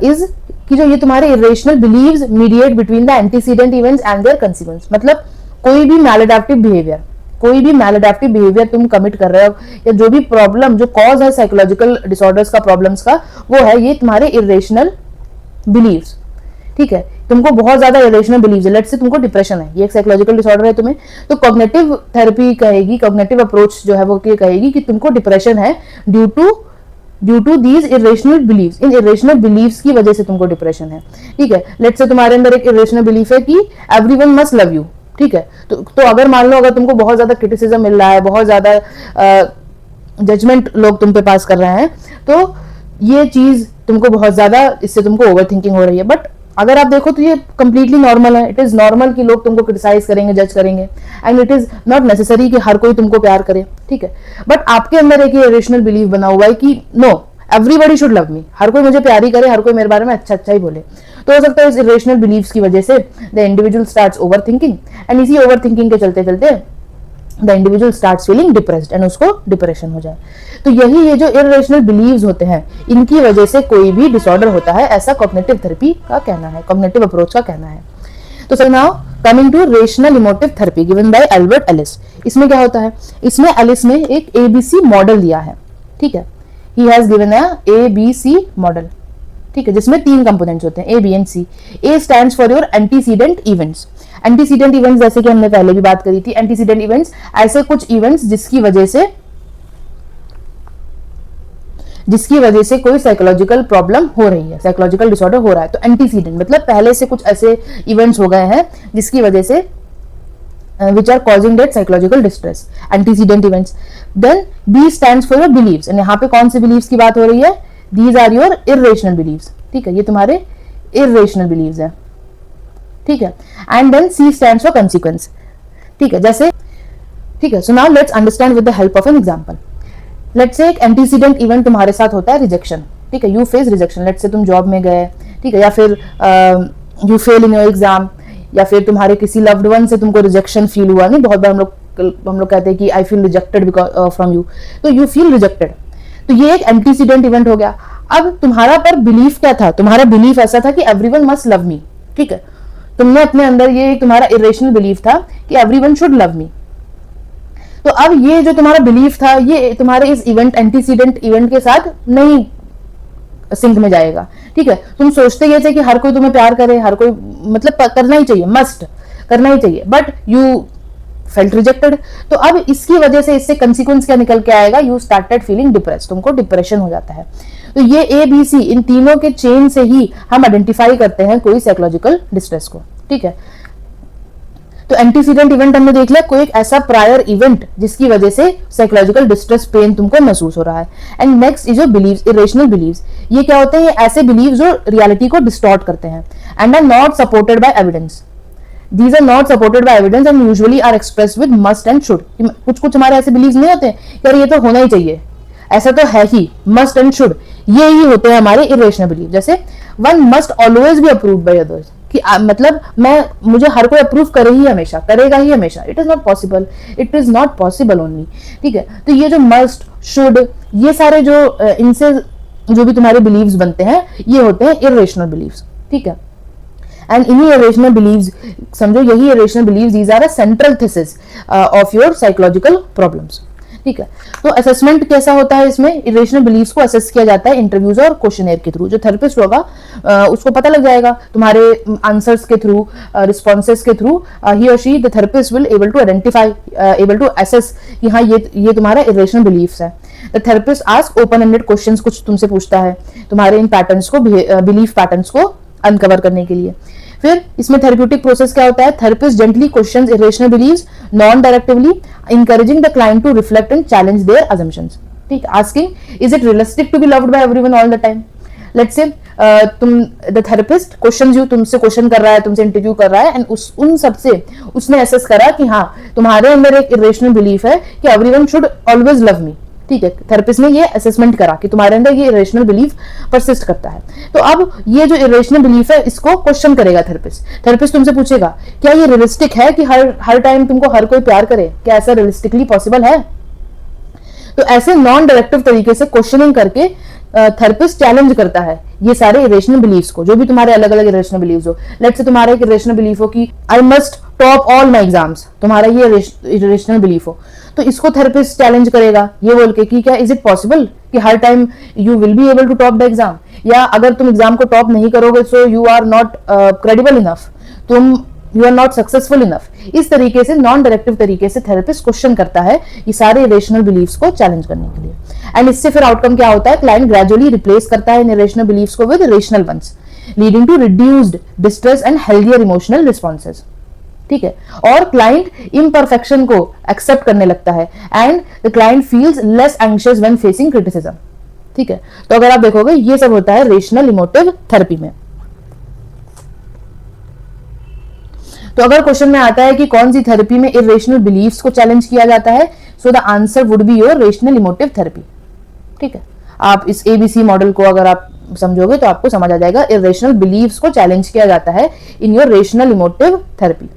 इज कि जो ये तुम्हारे irrational beliefs mediate between the antecedent events and their consequence. मतलब कोई भी मैलअडैप्टिव बिहेवियर, कोई भी मैलअडैप्टिव बिहेवियर तुम कमिट कर रहे हो या जो भी प्रॉब्लम, जो कॉज है साइकोलॉजिकल डिसऑर्डर्स का, प्रॉब्लम्स का, वो है ये तुम्हारे इरेशनल बिलीव्स. ठीक है, तुमको बहुत ज्यादा इरेशनल बिलीव्स है, लेट्स से तुमको डिप्रेशन है, ये एक साइकोलॉजिकल डिसऑर्डर है तुम्हें, तो कॉग्निटिव थेरेपी कहेगी, कॉग्निटिव अप्रोच जो है वो कहेगी कि तुमको डिप्रेशन है due to these irrational beliefs, इन इरेशनल बिलीव्स की वजह से तुमको डिप्रेशन है। ठीक है, लेट्स से तुम्हारे अंदर एक इरेशनल बिलीफ है कि एवरीवन मस्ट लव यू। ठीक है, तो अगर मान लो अगर तुमको बहुत ज्यादा क्रिटिसिज्म मिल रहा है, बहुत ज्यादा जजमेंट लोग तुम पे पास कर रहे हैं, तो ये चीज तुमको बहुत ज्यादा, इससे तुमको ओवर थिंकिंग हो रही है। बट अगर आप देखो तो ये कंप्लीटली नॉर्मल है, इट इज नॉर्मल कि लोग तुमको क्रिटिसाइज करेंगे, जज करेंगे, and it is not necessary कि हर कोई तुमको प्यार करे। ठीक है, बट आपके अंदर एक इरेशनल बिलीफ बना हुआ है कि no everybody should love me, हर कोई मुझे प्यार ही करे, हर कोई मेरे बारे में अच्छा अच्छा ही बोले। तो हो सकता है इस इरेशनल बिलीव्स की वजह से the individual starts over thinking, and इसी ओवर थिंकिंग के चलते चलते the individual starts feeling depressed, and उसको डिप्रेशन हो जाए। तो यही ये जो इरेशनल बिलीव्स होते हैं, इनकी वजह से कोई भी डिसऑर्डर होता है, ऐसा कॉग्निटिव थेरेपी का कहना है, कॉग्निटिव अप्रोच का कहना है। तो sir now coming to rational emotive therapy given by Albert Ellis. इसमें क्या होता है, इसमें एलिस ने एक एबीसी मॉडल दिया है। ठीक है, he has given a ABC model. ठीक है, जिसमें 3 कंपोनेंट्स होते हैं, A B and C. A stands for your antecedent events. Antecedent events जैसे कि हमने पहले भी बात करी थी, एंटीसीडेंट इवेंट्स ऐसे कुछ इवेंट्स जिसकी वजह से कोई साइकोलॉजिकल प्रॉब्लम हो रही है, साइकोलॉजिकल डिसऑर्डर हो रहा है। तो एंटीसीडेंट मतलब पहले से कुछ ऐसे इवेंट्स हो गए हैं जिसकी वजह से which are causing that psychological distress, antecedent events. Then B stands for your beliefs, and यहाँ पे कौन से beliefs की बात हो रही है, these are your irrational beliefs. ठीक है, ये तुम्हारे irrational beliefs है। ठीक है, and then C stands for consequence. ठीक है, जैसे ठीक है, so now let's understand with the help of an example. Let's say एक antecedent event तुम्हारे साथ होता है rejection. ठीक है, you face rejection. Let's say तुम जॉब में गए, ठीक है, या फिर you fail in your exam, या फिर तुम्हारे किसी लव्ड वन से तुमको रिजेक्शन फील हुआ। नहीं, बहुत बार हम लोग कहते हैं कि I feel rejected from you, तो यू फील रिजेक्टेड, तो ये एक एंटीसीडेंट इवेंट हो गया। अब तुम्हारा पर बिलीफ क्या था, तुम्हारा बिलीफ ऐसा था कि एवरीवन मस्ट लव मी। ठीक है, तुमने अपने अंदर ये तुम्हारा इरेशनल बिलीफ था कि एवरीवन शुड लव मी। तो अब ये जो तुम्हारा बिलीफ था, ये तुम्हारे इस इवेंट एंटीसीडेंट इवेंट के साथ नहीं सिंक में जाएगा। ठीक है, तुम सोचते ये थे कि हर कोई तुम्हें प्यार करे, हर कोई मतलब करना ही चाहिए, मस्ट करना ही चाहिए, बट यू फेल्ट रिजेक्टेड। तो अब इसकी वजह से इससे कंसिक्वेंस क्या निकल के आएगा, यू स्टार्टेड फीलिंग डिप्रेस्ड, तुमको डिप्रेशन हो जाता है। तो ये ए बी सी इन तीनों के चेन से ही हम आइडेंटिफाई करते हैं कोई साइकोलॉजिकल डिस्ट्रेस को। ठीक है, तो एंटीसीडेंट इवेंट हमने देख लिया, कोई एक ऐसा प्रायर इवेंट जिसकी वजह से साइकोलॉजिकल डिस्ट्रेस पेन तुमको महसूस हो रहा है। And next is your beliefs, irrational beliefs. ये क्या होते हैं, ये ऐसे बिलीव्स जो रियलिटी को डिस्टॉर्ट करते हैं and are not supported by evidence. These are not supported by evidence and usually are expressed with must and should. कुछ हमारे ऐसे बिलीव्स नहीं होते यार ये तो होना ही चाहिए, ऐसा तो है ही, मस्ट एंड शुड, ये ही होते हैं हमारे इरेशनल बिलीव। जैसे one must always be approved by others, कि मतलब मुझे हर कोई अप्रूव करे ही हमेशा, करेगा ही हमेशा। It is not possible, it is not possible only. ठीक है, तो ये जो मस्ट शुड, ये सारे जो इनसे जो भी तुम्हारे बिलीव्स बनते हैं, ये होते हैं इरेशनल बिलीव्स। ठीक है, एंड इन्हीं इरेशनल बिलीव्स, समझो यही irrational beliefs, these are a central thesis of your psychological problems. ठीक है, तो असेसमेंट कैसा होता है, इसमें इरेशनल बिलीव्स को असेस किया जाता है इंटरव्यूज और क्वेश्चनेयर के थ्रू। जो थेरेपिस्ट होगा उसको पता लग जाएगा तुम्हारे आंसर्स के थ्रू, रिस्पॉन्सेस के थ्रू, ही और she the therapist will able to identify, able to assess कि हाँ ये तुम्हारा इरेशनल बिलीव्स है। The therapist ask open ended questions, कुछ तुमसे पूछता है तुम्हारे इन पैटर्न्स को, बिलीफ पैटर्न्स को अनकवर करने के लिए। फिर इसमें थेरेप्यूटिक प्रोसेस क्या होता है, therapist gently questions irrational beliefs non directively, encouraging the client to reflect and challenge their assumptions. ठीक, asking is it realistic to be loved by everyone all the time. Let's say the therapist questions you, तुमसे question कर रहा है, तुमसे interview कर रहा है, and उन सबसे उसने असेस करा कि हाँ तुम्हारे अंदर एक इरेशनल बिलीफ है कि everyone should always love me. ठीक है, थेरेपिस्ट ने ये असेसमेंट करा कि तुम्हारे अंदर ये इरेशनल बिलीफ परसिस्ट करता है। तो अब ये जो इरेशनल बिलीफ है इसको क्वेश्चन करेगा थेरेपिस्ट। थेरेपिस्ट तुमसे पूछेगा क्या ये रियलिस्टिक है कि हर टाइम तुमको हर कोई प्यार करे, क्या ऐसा रियलिस्टिकली पॉसिबल है। तो ऐसे नॉन डायरेक्टिव तरीके से क्वेश्चनिंग करके थेरेपिस्ट चैलेंज करता है ये सारे इरेशनल बिलीव्स को, जो भी तुम्हारे अलग अलग इरेशनल बिलीव्स हो। लेट्स से तुम्हारा एक इरेशनल बिलीफ हो कि I must top all my exams, तुम्हारा ये इरेशनल बिलीफ हो, तो इसको थेरेपिस्ट चैलेंज करेगा ये बोल के कि क्या इज इट पॉसिबल कि हर time you will be able to top the exam, या अगर तुम एग्जाम को टॉप नहीं करोगे so you are not credible enough, तुम you are not successful enough. इस तरीके से नॉन डायरेक्टिव तरीके से थेरेपिस्ट क्वेश्चन करता है ये सारे इरेशनल बिलीव्स को चैलेंज करने के लिए। एंड इससे फिर आउटकम क्या होता है, क्लाइंट ग्रेजुअली रिप्लेस करता है इन इरेशनल बिलीव्स को with rational ones, leading to reduced distress and healthier emotional responses. ठीक है, और क्लाइंट इम्परफेक्शन को एक्सेप्ट करने लगता है and the client feels less anxious when facing criticism. ठीक है, तो अगर आप देखोगे ये सब होता है रेशनल इमोटिव थेरेपी में। तो अगर क्वेश्चन में आता है कि कौन सी थेरेपी में इरेशनल बिलीफ्स को चैलेंज किया जाता है, so the answer would be your rational emotive therapy. ठीक है, आप इस एबीसी मॉडल को अगर आप समझोगे तो आपको समझ आ जाएगा, इरेशनल बिलीफ्स को चैलेंज किया जाता है in your rational emotive therapy.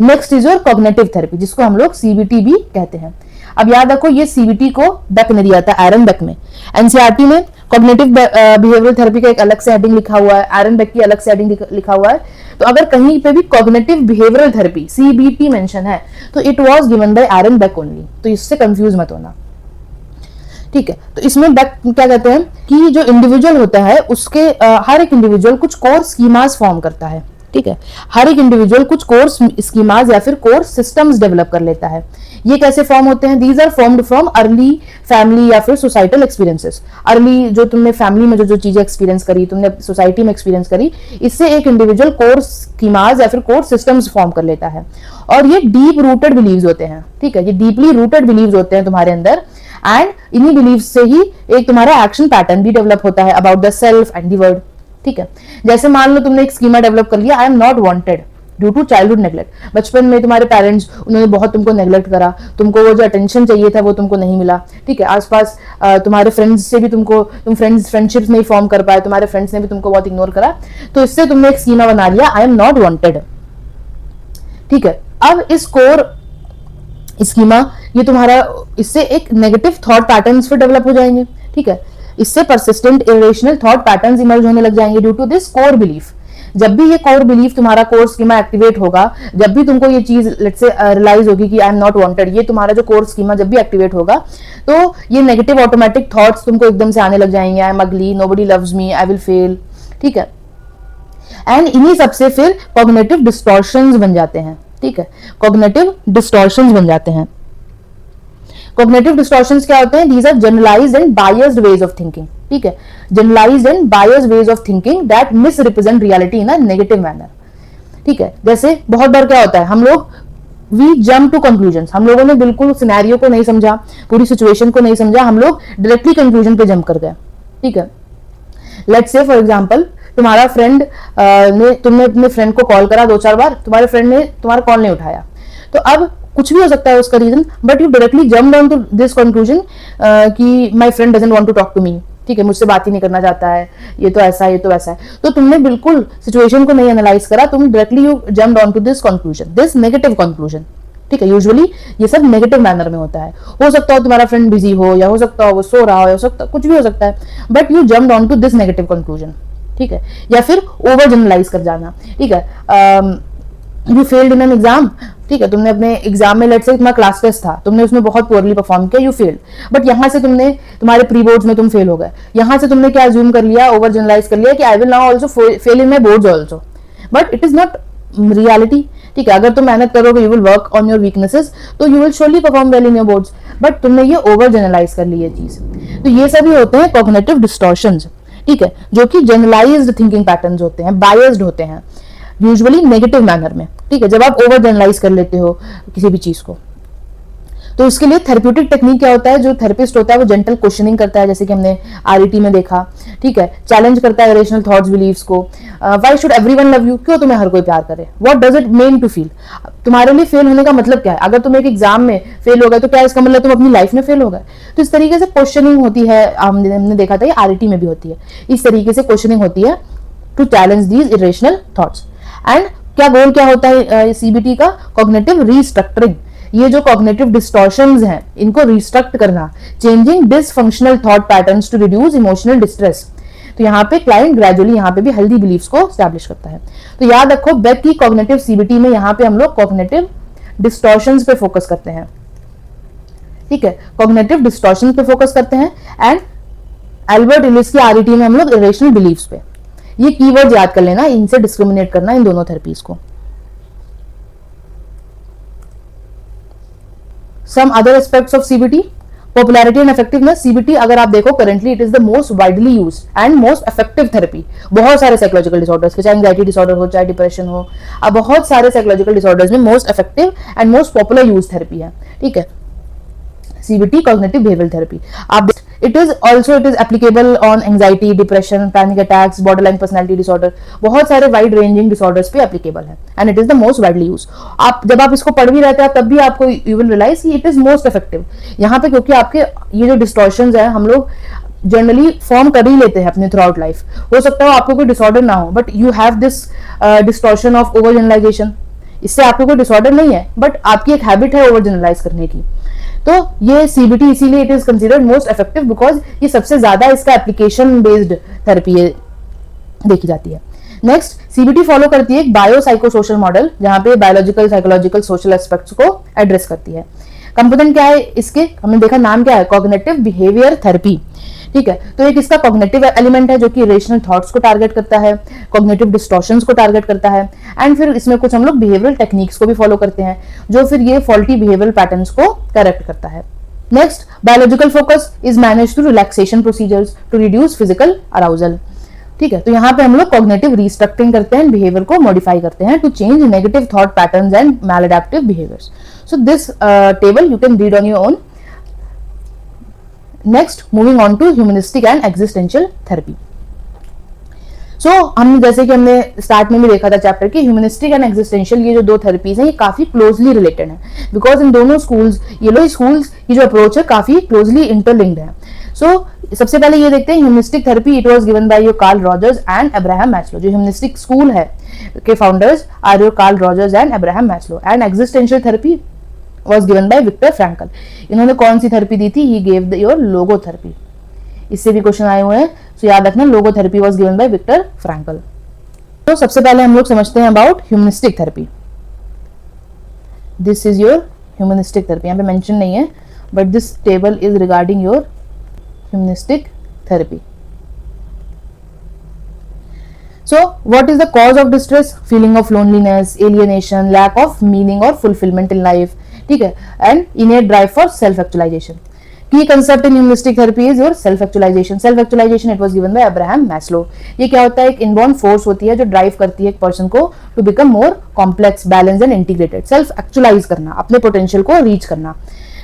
Next is your cognitive therapy, जिसको हम लोग सीबीटी भी कहते हैं। अब याद रखो ये सीबीटी को बेक ने दिया था, एरन बेक में। एनसीईआरटी में कॉग्निटिव बिहेवियरल थेरेपी का एक अलग से हेडिंग लिखा हुआ है, एरन बेक की अलग से हेडिंग लिखा हुआ है। तो अगर कहीं पे भी cognitive behavioural therapy CBT mention है तो it was given by Aaron Beck only, तो इससे कंफ्यूज मत होना। ठीक है, तो इसमें बेक क्या कहते हैं कि जो इंडिविजुअल होता है उसके हर एक इंडिविजुअल कुछ कोर स्कीमास फॉर्म करता है। ठीक है, हर एक इंडिविजुअल कुछ कोर्स स्कीमास या फिर कोर्स सिस्टम्स डेवलप कर लेता है। ये कैसे फॉर्म होते हैं, these are formed from early family या फिर सोसाइटल एक्सपीरियंसेस। अर्ली जो तुमने फैमिली में जो चीजें एक्सपीरियंस करी, तुमने सोसाइटी में एक्सपीरियंस करी, इससे एक इंडिविजुअल कोर्स स्कीमास या फिर कोर्स सिस्टम्स फॉर्म कर लेता है। और ये डीप रूटेड बिलीव्स होते हैं। ठीक है, ये डीपली रूटेड बिलीव्स होते हैं तुम्हारे अंदर, एंड इन्हीं बिलीव्स से ही एक तुम्हारा एक्शन पैटर्न भी डेवलप होता है about the self and the world. ठीक है, जैसे मान लो तुमने एक स्कीमा डेवलप कर लिया, I am not wanted due to childhood neglect. बचपन में तुम्हारे पेरेंट्स उन्होंने बहुत तुमको नेग्लेक्ट करा, तुमको वो जो अटेंशन चाहिए था वो तुमको नहीं मिला। ठीक है, आसपास तुम्हारे फ्रेंड्स से भी तुम फ्रेंडशिप्स नहीं फॉर्म कर पाए, तुम्हारे फ्रेंड्स ने भी तुमको बहुत इग्नोर करा, तो इससे तुमने एक स्कीमा बना लिया, आई एम नॉट वांटेड। ठीक है, अब इस कोर स्कीमा ये तुम्हारा इससे एक नेगेटिव थॉट पैटर्न्स फिर डेवलप हो जाएंगे। ठीक है, इससे persistent irrational thought patterns emerge होने लग जाएंगे due to this core belief. जब भी ये कोर बिलीफ तुम्हारा कोर स्कीमा एक्टिवेट होगा, जब भी तुमको ये चीज लेट्स से रियलाइज होगी कि आई एम नॉट वांटेड, ये तुम्हारा जो कोर स्कीमा जब भी एक्टिवेट होगा तो ये नेगेटिव ऑटोमेटिक थॉट्स तुमको एकदम से आने लग जाएंगे, आई एम अगली, nobody loves me, I will fail. ठीक है, एंड इन्हीं सबसे फिर कॉग्निटिव डिस्टॉर्शंस बन जाते हैं। ठीक है, कॉग्निटिव डिस्टॉर्शंस बन जाते हैं। कॉग्निटिव डिस्टॉर्शंस क्या होते हैं, these are generalized and biased ways of thinking. ठीक है, generalized and biased ways of thinking that misrepresent reality in a negative manner. ठीक है, जैसे बहुत बार क्या होता है, हम लोग वी जंप टू कंक्लूजन, हम लोगों ने बिल्कुल सिनेरियो को नहीं समझा, पूरी सिचुएशन को नहीं समझा, हम लोग डायरेक्टली कंक्लूजन पे जंप कर गए। ठीक है, लेट्स से फॉर एग्जांपल तुम्हारा फ्रेंड तुमने अपने फ्रेंड को कॉल करा 2-4 बार, तुम्हारे फ्रेंड ने तुम्हारा कॉल नहीं उठाया, तो अब कुछ भी हो सकता है उसका reason, but you directly jump down to this conclusion कि my friend doesn't want to talk to me. ठीक है, मुझसे बात ही नहीं करना चाहता है, ये तो ऐसा है, ये तो वैसा है। तो तुमने बिल्कुल सिचुएशन को नहीं एनालाइज करा, तुम directly you jump down to this conclusion, this negative conclusion. ठीक है, यूजुअली ये सब नेगेटिव मैनर में होता है। हो सकता हो तुम्हारा फ्रेंड बिजी हो, या हो सकता हो वो सो रहा हो सकता कुछ भी हो सकता है, but you jump down to this negative conclusion. ठीक है, या फिर ओवर जनरलाइज कर जाना। ठीक है, you failed in an exam. ठीक है, तुमने अपने एग्जाम में लेट्स से तुम्हारा क्लास टेस्ट था, तुमने उसमें बहुत पुअरली परफॉर्म किया, यू फेल्ड, बट यहाँ से तुमने तुम्हारे प्री बोर्ड्स में तुम फेल हो गए, यहाँ से तुमने क्या अज्यूम कर लिया, ओवर जनरलाइज कर लिया कि I will now also fail in my boards also, but it is not reality. ठीक है, अगर तुम मेहनत करोगे, you will work on your weaknesses, तो you will surely perform well in your boards, but तुमने ये ओवर जनरलाइज कर ली ये चीज। तो ये सभी होते हैं कॉग्निटिव डिस्टॉर्शंस। ठीक है, जो कि जनरलाइज्ड थिंकिंग पैटर्न्स होते हैं, बायस्ड होते हैं, यूजुअली नेगेटिव मैनर में। ठीक है, जब आप ओवर जनरलाइज कर लेते हो किसी भी चीज को, तो उसके लिए थेरेप्यूटिक टेक्निक क्या होता है, जो थेरेपिस्ट होता है वो जेंटल क्वेश्चनिंग करता है, जैसे कि हमने आरईटी में देखा। ठीक है, चैलेंज करता है इरेशनल थॉट्स बिलीव्स को। Why should everyone love you, क्यों तुम्हें हर कोई प्यार करे, what does it mean to feel, तुम्हारे लिए फेल होने का मतलब क्या है, अगर तुम एक एग्जाम में फेल हो गए तो क्या इसका मतलब तुम अपनी लाइफ में फेल हो गए। तो इस तरीके से क्वेश्चनिंग होती है, हमने देखा था ये आरईटी में भी होती है, इस तरीके से क्वेश्चनिंग होती है to challenge these irrational thoughts. And क्या गोल क्या होता है सीबीटी का, कॉग्निटिव रीस्ट्रक्चरिंग। ये जो कॉग्निटिव डिस्टॉर्शंस हैं इनको रिस्ट्रक्ट करना, changing dysfunctional thought patterns to reduce emotional distress. तो यहाँ पे क्लाइंट ग्रेजुअली यहाँ पे भी हेल्दी बिलीफ्स को एस्टैब्लिश करता है। तो याद रखो बेक की कॉग्निटिव सीबीटी में यहाँ पे हम लोग कॉग्निटिव डिस्टॉर्शंस पे फोकस करते हैं। ठीक है, कॉग्निटिव डिस्टॉर्शन पे फोकस करते हैं, एंड एल्बर्ट इलिस की आरईटी में हम लोग इरेशनल बिलीव्स पे। ये कीवर्ड याद कर लेना, इनसे डिस्क्रिमिनेट करना इन दोनों थेरेपीज को। Some other aspects of CBT, popularity and effectiveness. CBT अगर आप देखो currently it is the most widely used and most effective therapy बहुत सारे साइकोलॉजिकल डिसऑर्डर्स, चाहे एंग्जाइटी डिसऑर्डर हो, चाहे डिप्रेशन हो, अब बहुत सारे साइकोलॉजिकल डिसऑर्डर्स में most effective and most popular use therapy है। ठीक है, CBT cognitive behavioral therapy. It is applicable on anxiety, depression, panic attacks, borderline personality disorder, बहुत सारे wide ranging disorders पे applicable है, and it is the most widely used. आप जब आप इसको पढ़ भी रहते हैं तब भी आपको you will realize कि it is most effective यहाँ पे, क्योंकि आपके ये जो distortions है हम लोग जनरली फॉर्म कर ही लेते हैं अपने थ्रू आउट लाइफ। हो सकता है आपको कोई डिसऑर्डर ना हो, but you have this distortion of over generalization. इससे आपको कोई डिसऑर्डर नहीं है, बट आपकी एक हैबिट है ओवर जनरलाइज करने की। तो ये सीबीटी इसीलिए it is considered most effective because ये सबसे ज्यादा इसका एप्लीकेशन बेस्ड थेरेपी देखी जाती है। नेक्स्ट, सीबीटी फॉलो करती है एक बायो साइकोसोशल मॉडल, जहां पे बायोलॉजिकल, साइकोलॉजिकल, सोशल एस्पेक्ट्स को एड्रेस करती है। कंपोनेंट क्या है इसके, हमने देखा नाम क्या है, कॉग्निटिव बिहेवियर थेरेपी। ठीक है, तो एक इसका कॉग्निटिव एलिमेंट है जो कि रेशनल थॉट्स को टारगेट करता है, कॉग्निटिव डिस्टॉर्शंस को टारगेट करता है, एंड फिर इसमें कुछ हम लोग बिहेवियरल टेक्निक्स को भी फॉलो करते हैं जो फिर ये फॉल्टी बिहेवियरल पैटर्न्स को करेक्ट करता है। Next, biological focus is manage through relaxation procedures to reduce physical arousal. ठीक है, तो यहाँ पे हम लोग कॉग्निटिव रिस्ट्रक्चरिंग करते हैं, बिहेवियर को मॉडिफाई करते हैं to change negative thought patterns and maladaptive behaviours. So this table you can read on your own. Next, moving on to humanistic and existential therapy. So हम जैसे कि हमने स्टार्ट में भी देखा था चैप्टर की, ह्यूमनिस्टिक एंड एग्जिस्टेंशियल ये जो दो थेरेपीज हैं ये काफी क्लोजली रिलेटेड है, बिकॉज इन दोनों स्कूल्स, ये लो स्कूल्स की जो अप्रोच है काफी क्लोजली इंटरलिंक्ड है। सो सबसे पहले ये देखते हैं humanistic therapy, it was given by your Carl Rogers and Abraham Maslow. जो ह्यूमनिस्टिक स्कूल है के founders are your Carl Rogers and Abraham Maslow, and existential therapy was given by Viktor Frankl. इन्होंने कौन सी थेरेपी दी थी, he gave your logotherapy. इससे भी question आए हुए हैं, तो याद रखना logotherapy was given by Viktor Frankl. तो सबसे पहले हम लोग समझते हैं about humanistic therapy. This is your humanistic therapy, यहाँ पे मेंशन नहीं है, but this table is regarding your humanistic therapy. So, what is the cause of distress? Feeling of loneliness, alienation, lack of meaning or fulfillment in life. ठीक है, and innate drive for self-actualization. Key concept in humanistic therapy is your self-actualization. Self-actualization it was given by Abraham Maslow. ये क्या होता है, एक inborn force होती है जो ड्राइव करती है एक पर्सन को to become more complex, balance and integrated. Self actualize करना, अपने पोटेंशियल को रीच करना।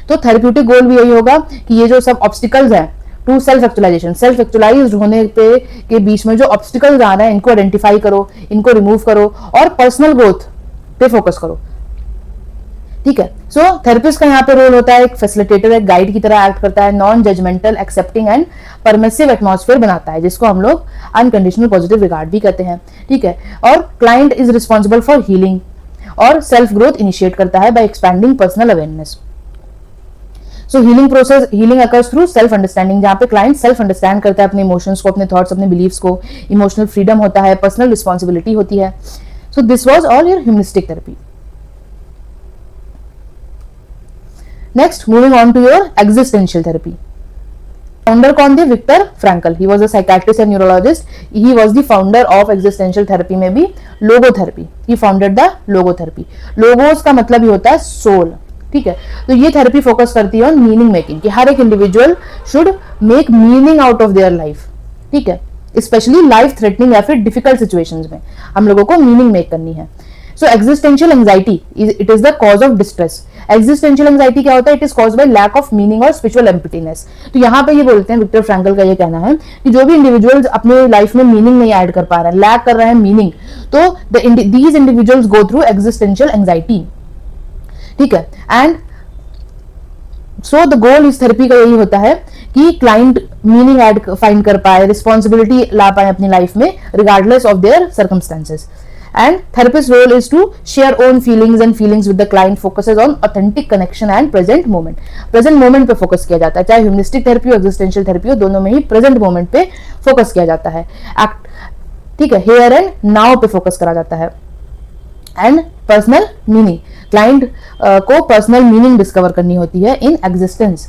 तो थेरेप्यूटिक गोल भी यही होगा कि ये जो सब ऑब्स्टिकल्स हैं to self actualization, self actualize होने पे के बीच में जो ऑब्स्टिकल्स आ रहे हैं इनको आइडेंटिफाई करो, इनको रिमूव करो और पर्सनल ग्रोथ पे फोकस करो। ठीक है, सो थेरेपिस्ट का यहाँ पे रोल होता है एक फैसिलिटेटर, एक गाइड की तरह एक्ट करता है, non judgmental, accepting and permissive atmosphere बनाता है, जिसको हम लोग अनकंडीशनल पॉजिटिव रिगार्ड भी कहते हैं। ठीक है, और client is responsible for healing और सेल्फ ग्रोथ इनिशिएट करता है by expanding personal awareness. So healing process, healing occurs through self understanding, जहां पे क्लाइंट सेल्फ अंडरस्टैंड करता है अपने इमोशंस को, अपने थॉट्स, अपने बिलीव्स को, इमोशनल फ्रीडम होता है, पर्सनल रिस्पॉन्सिबिलिटी होती है। So this was all your humanistic therapy. Next, moving on to your existential therapy. Founder कौन थे, Viktor Frankl. He was a psychiatrist and neurologist. He was the founder of existential therapy में भी logotherapy. He founded the logotherapy. Logos का मतलब ही होता है soul. ठीक है, तो ये थेरेपी फोकस करती है ऑन मीनिंग मेकिंग, कि हर एक individual should make meaning out of their life. ठीक है, स्पेशली लाइफ थ्रेटनिंग या फिर डिफिकल्ट सिचुएशंस में हम लोगों को मीनिंग मेक करनी है। So existential anxiety it is the cause of distress. Existential anxiety क्या होता है, it is cause by lack of meaning और स्पिरिचुअल एम्प्टीनेस। तो यहाँ पे ये बोलते हैं, विक्टर फ्रैंकल का ये कहना है कि जो भी इंडिविजुअल्स अपने लाइफ में मीनिंग नहीं ऐड कर पा रहे हैं, लैक कर रहे हैं मीनिंग, तो these individuals go through existential anxiety. ठीक है, एंड सो द गोल इस थेरेपी का यही होता है कि क्लाइंट मीनिंग ऐड फाइंड कर पाए, रिस्पॉन्सिबिलिटी ला पाए अपनी लाइफ में regardless of their circumstances. And therapist role is to share own feelings and feelings with the client, focuses on authentic connection and present moment. Present moment पे focus किया जाता है, चाहे ह्यूमनिस्टिक थेरेपी हो, existential therapy हो, दोनों में ही प्रेजेंट मोमेंट पे फोकस किया जाता है। ठीक है, हियर एंड नाउ पे फोकस करा जाता है। एंड पर्सनल मीनिंग, क्लाइंट को पर्सनल मीनिंग डिस्कवर करनी होती है in existence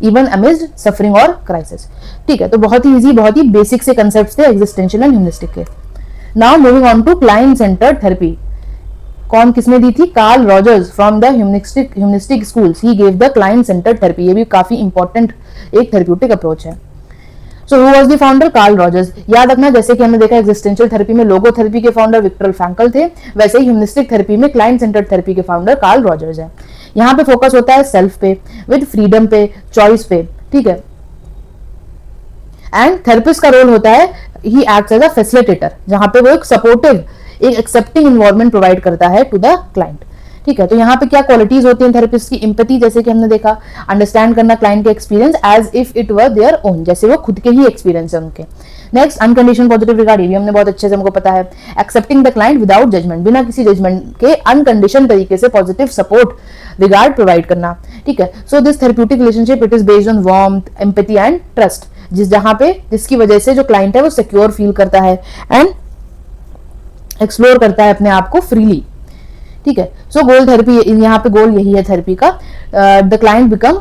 even amid suffering और क्राइसिस। ठीक है, तो बहुत ही इजी, बहुत ही बेसिक से कंसेप्ट थे एग्जिस्टेंशियल एंड ह्यूमनिस्टिक के। Now moving on to client centred therapy. कौन किसने दी थी? Carl Rogers from the humanistic schools, he gave the client centred therapy. ये भी काफी इंपॉर्टेंट एक थेरेप्यूटिक अप्रोच है। So who was the founder? Carl Rogers. याद रखना, जैसे कि हमने देखा एक्जिस्टेंशियल थेरेपी में लोगो थेरेपी के फाउंडर विक्टर फ्रैंकल थे, वैसे ही ह्यूमनिस्टिक थेरेपी में क्लाइंट सेंटर्ड थेरेपी के फाउंडर कार्ल रॉजर्स है। यहाँ पे फोकस होता है सेल्फ पे, विद फ्रीडम पे, चॉइस पे। ठीक है, एंड थेरेपिस्ट का रोल होता है, he acts as a facilitator, जहां पे वो एक सपोर्टिव, एक एक्सेप्टिंग इन्वायरमेंट प्रोवाइड करता है टू द क्लाइंट। ठीक है, तो यहाँ पे क्या क्वालिटीज होती हैं थेरेपिस्ट की? एम्पैथी, जैसे कि हमने देखा, अंडरस्टैंड करना क्लाइंट के experience as if it were their own, जैसे वो खुद के ही एक्सपीरियंस है उनके। नेक्स्ट, अनकंडीशनल पॉजिटिव रिगार्ड, ये भी हमने बहुत अच्छे से हमको पता है। Accepting the client without judgment, बिना किसी जजमेंट के अनकंडीशन तरीके से पॉजिटिव सपोर्ट रिगार्ड प्रोवाइड करना। ठीक है, so this therapeutic relationship it is based on warmth, empathy and trust, जिसकी वजह से जो क्लाइंट है वो सिक्योर फील करता है एंड एक्सप्लोर करता है अपने आप को फ्रीली। ठीक है, सो गोल थेरेपी, यहाँ पे गोल यही है थेरेपी का, the client become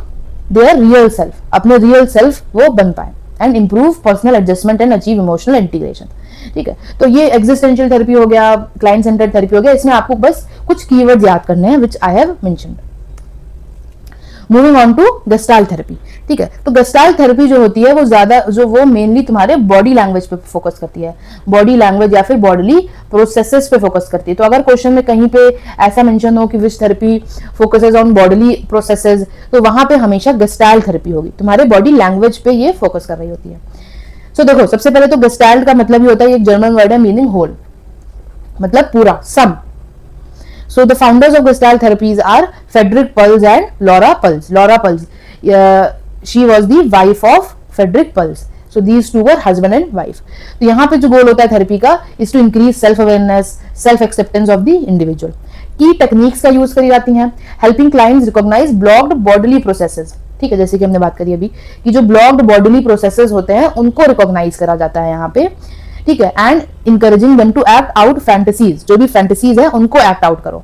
their real self, अपने रियल सेल्फ वो बन पाए and improve personal adjustment and achieve emotional integration. ठीक है, तो ये एग्जिस्टेंशियल थेरेपी हो गया, क्लाइंट सेंटर्ड थेरेपी हो गया। इसमें आपको बस कुछ कीवर्ड्स याद करने हैं which I have mentioned. Moving on to Gestalt therapy. ठीक है, तो गेस्टाल्ट थेरेपी जो होती है वो मेनली तुम्हारे बॉडी लैंग्वेज पे फोकस करती है, बॉडी लैंग्वेज या फिर बॉडीली प्रोसेसेस पे फोकस करती है। तो अगर क्वेश्चन में कहीं पे ऐसा मेंशन हो कि which therapy focuses on bodily processes, तो वहां पे हमेशा गेस्टाल्ट थेरेपी होगी, तुम्हारे बॉडी लैंग्वेज पे ये फोकस कर रही होती है। सो देखो, सबसे पहले तो गेस्टाल्ट का मतलब ही होता है, एक जर्मन वर्ड है, मीनिंग होल, मतलब पूरा, सम। So the founders of Gestalt therapies are Friedrich Perls and Laura Perls. Laura Perls, she was the wife of Friedrich Perls. So these two were husband and wife. तो यहाँ पे जो गोल होता है therapy का is to increase self awareness, self acceptance of the individual. की techniques का use करी जाती हैं, helping clients recognize blocked bodily processes. ठीक है, जैसे कि हमने बात करी अभी कि जो blocked bodily processes होते हैं उनको रिकॉग्नाइज करा जाता है यहाँ पे। ठीक है, and encouraging them to act out fantasies, जो भी फैंटेसीज है उनको एक्ट आउट करो।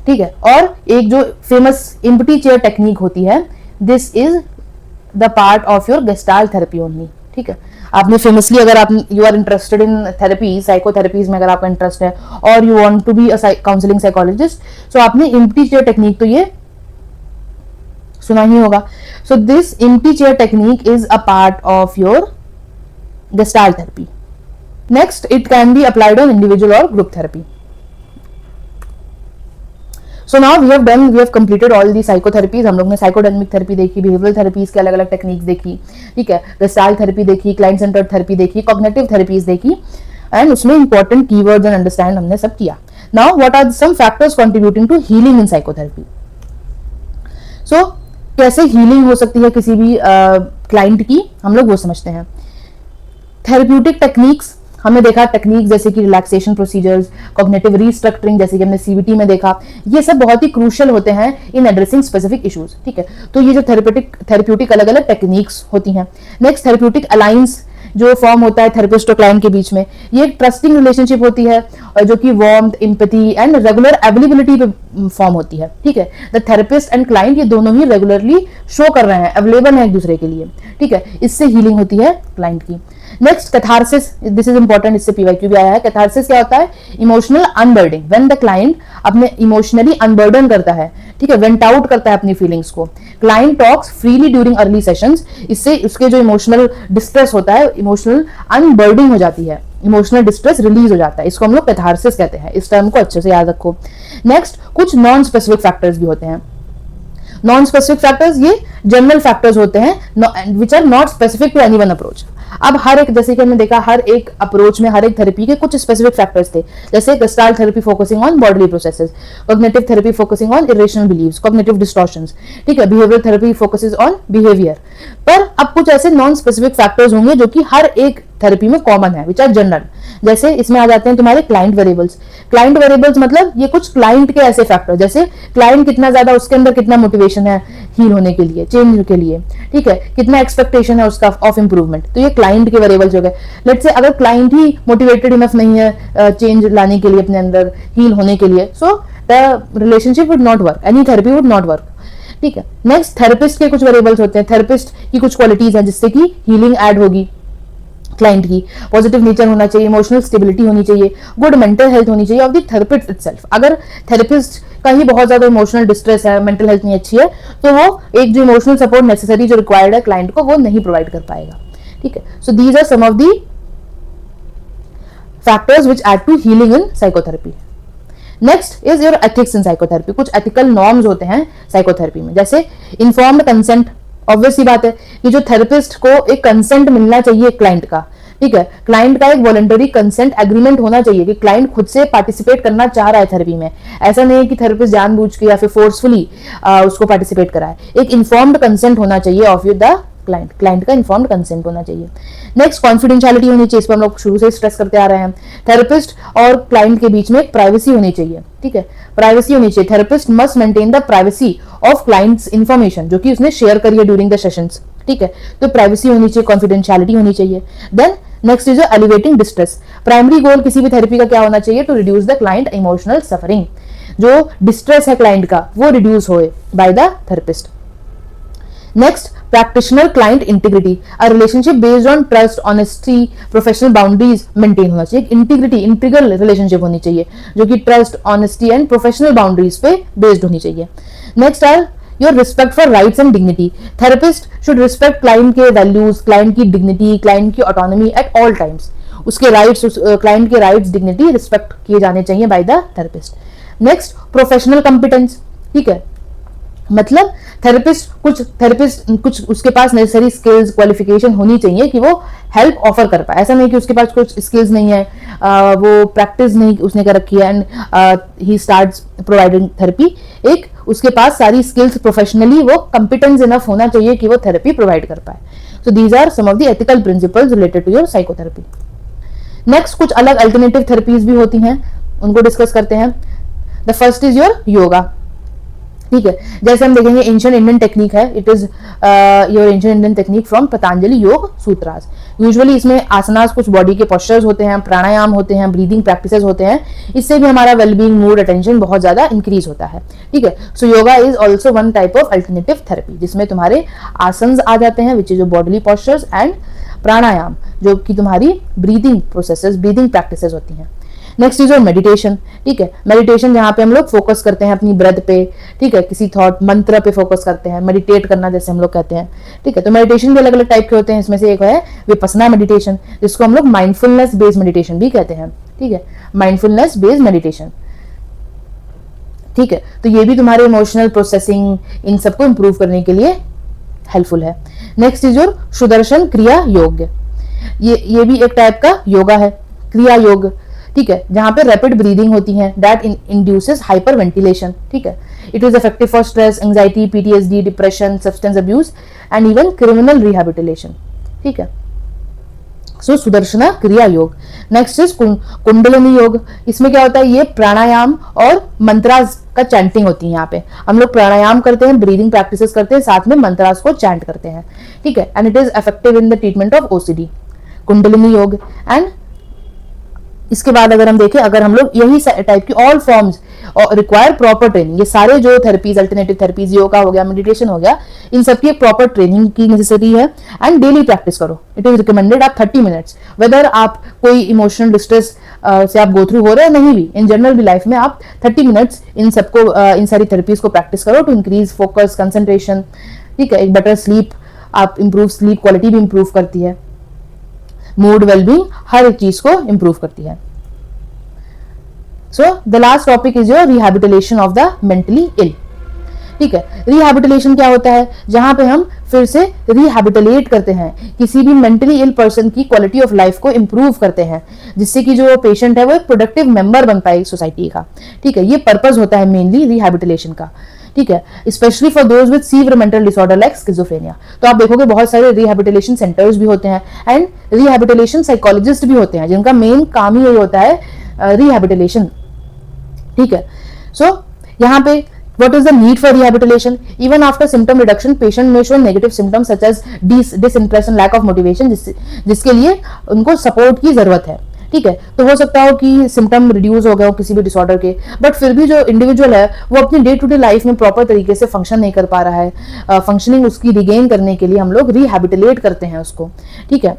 ठीक है, और एक जो फेमस एम्प्टी चेयर टेक्निक होती है, this is the part of your Gestalt therapy only. ठीक है, आपने फेमसली, अगर आप you are interested in therapy, psychotherapies में अगर आपका इंटरेस्ट है और you want to be a counselling psychologist, so आपने एम्प्टी चेयर टेक्निक तो ये सुना ही होगा। So this empty chair technique is a part of your Gestalt therapy. Next, it can be applied on individual or group therapy. So now we have completed all the psychotherapies. हम लोग ने psychodynamic therapy देखी, behavioral therapies के अलग अलग techniques देखी, ठीक है, Gestalt therapy देखी, client centered therapy देखी, cognitive therapies देखी, and उसमें important keywords and understand हमने सब किया. Now what are some factors contributing to healing in psychotherapy? So कैसे healing हो सकती है किसी भी client की, हम लोग वो समझते हैं। थेरेप्यूटिक टेक्निक्स हमने देखा, टेक्निक्स जैसे कि रिलैक्सेशन प्रोसीजर्स, कॉग्निटिव रीस्ट्रक्चरिंग जैसे कि हमने सीबीटी में देखा, ये सब बहुत ही क्रूशियल होते हैं इन एड्रेसिंग स्पेसिफिक इश्यूज। ठीक है, तो ये जो थेरेप्यूटिक अलग अलग टेक्निक्स होती हैं। नेक्स्ट, थेरेप्यूटिक अलायंस जो फॉर्म होता है थेरेपिस्ट और क्लाइंट के बीच में, ये एक ट्रस्टिंग रिलेशनशिप होती है और जो कि warmth, empathy and regular availability पे फॉर्म होती है। ठीक है, द थेरेपिस्ट एंड क्लाइंट ये दोनों ही रेगुलरली शो कर रहे हैं, अवेलेबल है एक दूसरे के लिए। ठीक है, इससे हीलिंग होती है क्लाइंट की। Next, catharsis, this is important, इससे पीवाईक्यू भी आया है। कैथारसिस क्या होता है? इमोशनल अनबर्डिंग, व्हेन द क्लाइंट अपने इमोशनली अनबर्डन करता है, ठीक है, वेंट आउट करता है अपनी फीलिंग्स को। Client talks freely during early sessions, इससे उसके जो इमोशनल डिस्ट्रेस होता है, इमोशनल अनबर्डिंग हो जाती है, इमोशनल डिस्ट्रेस रिलीज हो जाता है, इसको हम लोग कैथारसिस कहते हैं। इस टर्म को अच्छे से याद रखो। नेक्स्ट, कुछ नॉन स्पेसिफिक फैक्टर्स भी होते हैं। नॉन स्पेसिफिक फैक्टर्स ये जनरल फैक्टर्स होते हैं which are not specific to any one approach. अब हर एक, जैसे कि हमने देखा, हर एक अप्रोच में, हर एक थेरेपी के कुछ स्पेसिफिक फैक्टर्स थे, जैसे gestalt therapy focusing on bodily processes, cognitive therapy focusing on irrational believes, cognitive distortions, ठीक है, behaviour therapy focuses on behaviour. पर अब कुछ ऐसे नॉन स्पेसिफिक फैक्टर्स होंगे जो कि हर एक थेरेपी में कॉमन है, विच आर जनरल, जैसे इसमें आ जाते हैं तुम्हारे क्लाइंट वेरिएबल्स। क्लाइंट वेरिएबल्स मतलब ये कुछ क्लाइंट के ऐसे फैक्टर, जैसे क्लाइंट कितना ज्यादा, उसके अंदर कितना मोटिवेशन है हील होने के लिए, चेंज के लिए, ठीक है, कितना एक्सपेक्टेशन है उसका ऑफ इंप्रूवमेंट, तो ये क्लाइंट के वेरिएबल्स हो गए। लेट्स से अगर क्लाइंट ही मोटिवेटेड इनफ नहीं है चेंज लाने के लिए अपने अंदर, हील होने के लिए, so the relationship would not work, any therapy would not work, ठीक है। नेक्स्ट थेरेपिस्ट के कुछ वेरिएबल्स होते हैं, थेरेपिस्ट की कुछ क्वालिटीज हैं जिससे कि हीलिंग ऐड होगी क्लाइंट की। पॉजिटिव नेचर होना चाहिए, इमोशनल स्टेबिलिटी होनी चाहिए, गुड मेंटल हेल्थ होनी चाहिए ऑफ द थेरेपिस्ट इटसेल्फ। अगर थेरेपिस्ट का ही बहुत ज्यादा इमोशनल डिस्ट्रेस है, मेंटल हेल्थ नहीं अच्छी है, तो वो एक जो इमोशनल सपोर्ट नेसेसरी जो रिक्वायर्ड है क्लाइंट को, वो नहीं प्रोवाइड कर पाएगा, ठीक है। So these are some of the factors which aid to healing in psychotherapy. Next is your ethics in psychotherapy. कुछ एथिकल नॉर्म्स होते हैं साइकोथेरेपी में, जैसे इन्फॉर्म्ड कंसेंट। ऑब्वियस सी बात है कि जो थेरेपिस्ट को एक कंसेंट मिलना चाहिए क्लाइंट का, ठीक है, क्लाइंट का एक वॉलंटरी कंसेंट एग्रीमेंट होना चाहिए कि क्लाइंट खुद से पार्टिसिपेट करना चाह रहा है थेरेपी में। ऐसा नहीं है कि थेरेपिस्ट जानबूझ के या फिर फोर्सफुली उसको पार्टिसिपेट कराए। एक इन्फॉर्म्ड कंसेंट होना चाहिए ऑफ यू द क्लाइंट का इन्फॉर्म्ड कंसेंट होना चाहिए। नेक्स्ट कॉन्फिडेंशियलिटी होनी चाहिए, इस पर हम लोग शुरू से स्ट्रेस करते आ रहे हैं। थेरेपिस्ट और क्लाइंट के बीच में एक प्राइवेसी होनी चाहिए, ठीक है, प्राइवेसी होनी चाहिए। Therapist must maintain the privacy of clients information जो कि उसने शेयर करी है ड्यूरिंग द सेशंस, ठीक है, तो प्राइवेसी होनी चाहिए, कॉन्फिडेंशियलिटी होनी चाहिए। Then next is elevating distress. Primary goal किसी भी थेरेपी का क्या होना चाहिए, to reduce the client emotional suffering. जो डिस्ट्रेस है क्लाइंट का वो रिड्यूस होए by the therapist. Next practitioner client integrity. A relationship based on trust, honesty, professional boundaries maintain होना चाहिए। इंटीग्रिटी, इंटीग्रल रिलेशनशिप होनी चाहिए जो कि trust, honesty and professional boundaries पे बेस्ड होनी चाहिए। Next are your respect for rights and dignity. Therapist should respect client के वैल्यूज, क्लाइंट की डिग्निटी, क्लाइंट की ऑटोनॉमी एट ऑल टाइम्स। उसके राइट्स, क्लाइंट के राइट्स, डिग्निटी रिस्पेक्ट किए जाने चाहिए bye the therapist. Next professional competence, ठीक है, मतलब थेरेपिस्ट कुछ उसके पास नेसेसरी स्किल्स, क्वालिफिकेशन होनी चाहिए कि वो हेल्प ऑफर कर पाए। ऐसा नहीं कि उसके पास कुछ स्किल्स नहीं है, वो प्रैक्टिस नहीं उसने कर रखी है and he starts providing therapy. एक उसके पास सारी स्किल्स, प्रोफेशनली वो कॉम्पिटेंस इनफ होना चाहिए कि वो थेरेपी प्रोवाइड कर पाए। So these are some of the ethical principles related to your psychotherapy. Next कुछ अलग अल्टरनेटिव थेरेपीज भी होती हैं, उनको डिस्कस करते हैं। The first is your yoga, ठीक है, जैसे हम देखेंगे एंशिएंट इंडियन टेक्निक है, it is your ancient Indian technique from Patanjali योग सूत्रास। यूजुअली इसमें आसनास, कुछ बॉडी के पोस्चर्स होते हैं, प्राणायाम होते हैं, ब्रीदिंग प्रैक्टिसेस होते हैं, इससे भी हमारा वेलबींग, मूड, अटेंशन बहुत ज्यादा इंक्रीज होता है, ठीक है। So yoga is also one type of alternative therapy जिसमें तुम्हारे आसन्स आ जाते हैं which is your bodily postures, and pranayama जो कि तुम्हारी ब्रीदिंग प्रोसेसेस, ब्रीदिंग प्रैक्टिसेस होती हैं। नेक्स्ट इज योर मेडिटेशन, ठीक है, मेडिटेशन जहाँ पे हम लोग फोकस करते हैं अपनी ब्रेथ पे, ठीक है, किसी थॉट, मंत्र पे फोकस करते हैं, मेडिटेट करना जैसे हम लोग कहते हैं, ठीक है। तो मेडिटेशन भी अलग अलग टाइप के होते हैं, इसमें से एक है विपस्सना मेडिटेशन जिसको हम लोग माइंडफुलनेस बेस्ड मेडिटेशन भी कहते हैं, ठीक है, माइंडफुलनेस बेस्ड मेडिटेशन, ठीक है। तो ये भी तुम्हारे इमोशनल प्रोसेसिंग, इन सबको इंप्रूव करने के लिए हेल्पफुल है। नेक्स्ट इज योर सुदर्शन क्रिया योग। ये भी एक टाइप का योगा है, क्रिया योग, ठीक है, जहां पे रैपिड ब्रीदिंग होती है, दैट इंड्यूसेस हाइपर वेंटिलेशन, ठीक है। It is effective for stress, anxiety, PTSD, depression, substance abuse and even criminal rehabilitation, ठीक है। सो सुदर्शना क्रिया योग। नेक्स्ट इज कुंडलिनी योग। इसमें क्या होता है, ये प्राणायाम और मंत्रास का चैंटिंग होती है। यहाँ पे हम लोग प्राणायाम करते हैं, ब्रीदिंग प्रैक्टिसेस करते हैं, साथ में मंत्रास को चैंट करते हैं, ठीक है, and it is effective in the treatment of OCD, kundalini योग। एंड इसके बाद अगर हम देखें, अगर हम लोग यही टाइप की all forms require proper training, ये सारे जो थेरेपीज, अल्टरनेटिव थेरेपीज, योगा हो गया, मेडिटेशन हो गया, इन सबकी एक प्रॉपर ट्रेनिंग की नेसेसिटी है एंड डेली प्रैक्टिस करो। इट इज रिकमेंडेड आप 30 मिनट्स, वेदर आप कोई इमोशनल डिस्ट्रेस से आप गो थ्रू हो रहे हैं नहीं भी, इन जनरल भी लाइफ में आप 30 मिनट्स इन सबको, इन सारी थेरेपीज को प्रैक्टिस करो टू इंक्रीज फोकस, कंसंट्रेशन, ठीक है। एक बेटर स्लीप, आप इंप्रूव, स्लीप क्वालिटी भी इंप्रूव करती है, मूड, वेलबींग, हर एक चीज को इंप्रूव करती है। So the last topic is your rehabilitation of the mentally ill, ठीक है। रिहैबिलिटेशन क्या होता है, जहां पे हम फिर से रिहैबिलिटेट करते हैं, किसी भी मेंटली इल पर्सन की क्वालिटी ऑफ लाइफ को इंप्रूव करते हैं, जिससे कि जो पेशेंट है वो एक प्रोडक्टिव मेंबर बन पाए सोसाइटी का, ठीक है। ये पर्पस होता है मेनली रिहैबिलिटेशन का, ठीक है, specially for those with severe mental disorder like schizophrenia. तो आप देखोगे बहुत सारे रिहैबिलिटेशन सेंटर्स भी होते हैं एंड रिहैबिलिटेशन साइकोलॉजिस्ट भी होते हैं जिनका मेन काम ही यही होता है रिहैबिलिटेशन, ठीक है। सो यहाँ पे what is the need for rehabilitation? Even after symptom reduction, patient may show negative symptoms such as disinterest, lack of motivation, जिसके लिए उनको सपोर्ट की जरूरत है, ठीक है। तो हो सकता हो कि सिम्टम रिड्यूस हो गए हो किसी भी डिसऑर्डर के, बट फिर भी जो इंडिविजुअल है वो अपनी डे टू डे लाइफ में प्रॉपर तरीके से फंक्शन नहीं कर पा रहा है। फंक्शनिंग उसकी रिगेन करने के लिए हम लोग रिहैबिलिटेट करते हैं उसको, ठीक है।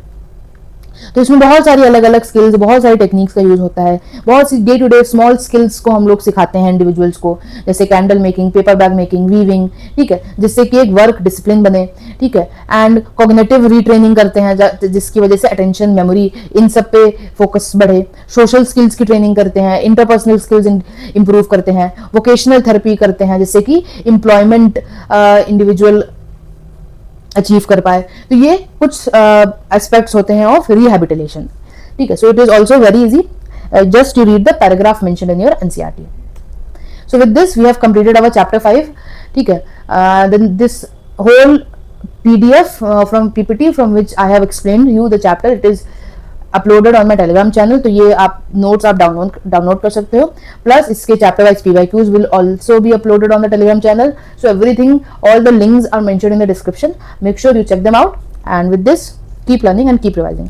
तो इसमें बहुत सारी अलग अलग स्किल्स, बहुत सारी टेक्निक्स का यूज होता है, बहुत सी day to day small skills को हम लोग सिखाते हैं इंडिविजुअल्स को, जैसे candle making, paper bag making, weaving, ठीक है, जिससे कि एक वर्क डिसिप्लिन बने, ठीक है। एंड कॉग्निटिव रीट्रेनिंग करते हैं जिसकी वजह से अटेंशन, मेमोरी, इन सब पे फोकस बढ़े। सोशल स्किल्स की ट्रेनिंग करते हैं, इंटरपर्सनल स्किल्स इंप्रूव करते हैं, वोकेशनल थेरेपी करते हैं जिससे कि एम्प्लॉयमेंट इंडिविजुअल अचीव कर पाए। तो ये कुछ एस्पेक्ट्स होते हैं ऑफ रिहैबिलिटेशन, ठीक है। So it is also very easy, just to read the paragraph mentioned in your NCERT. So with this we have completed our chapter 5, ठीक है। Then this whole PDF from PPT from which I have explained you the chapter, it is uploaded on my Telegram channel. तो ये आप notes आप download कर सकते हो, plus इसके chapter wise PYQs will also be uploaded on the Telegram channel. So everything, all the links are mentioned in the description, make sure you check them out, and with this keep learning and keep revising.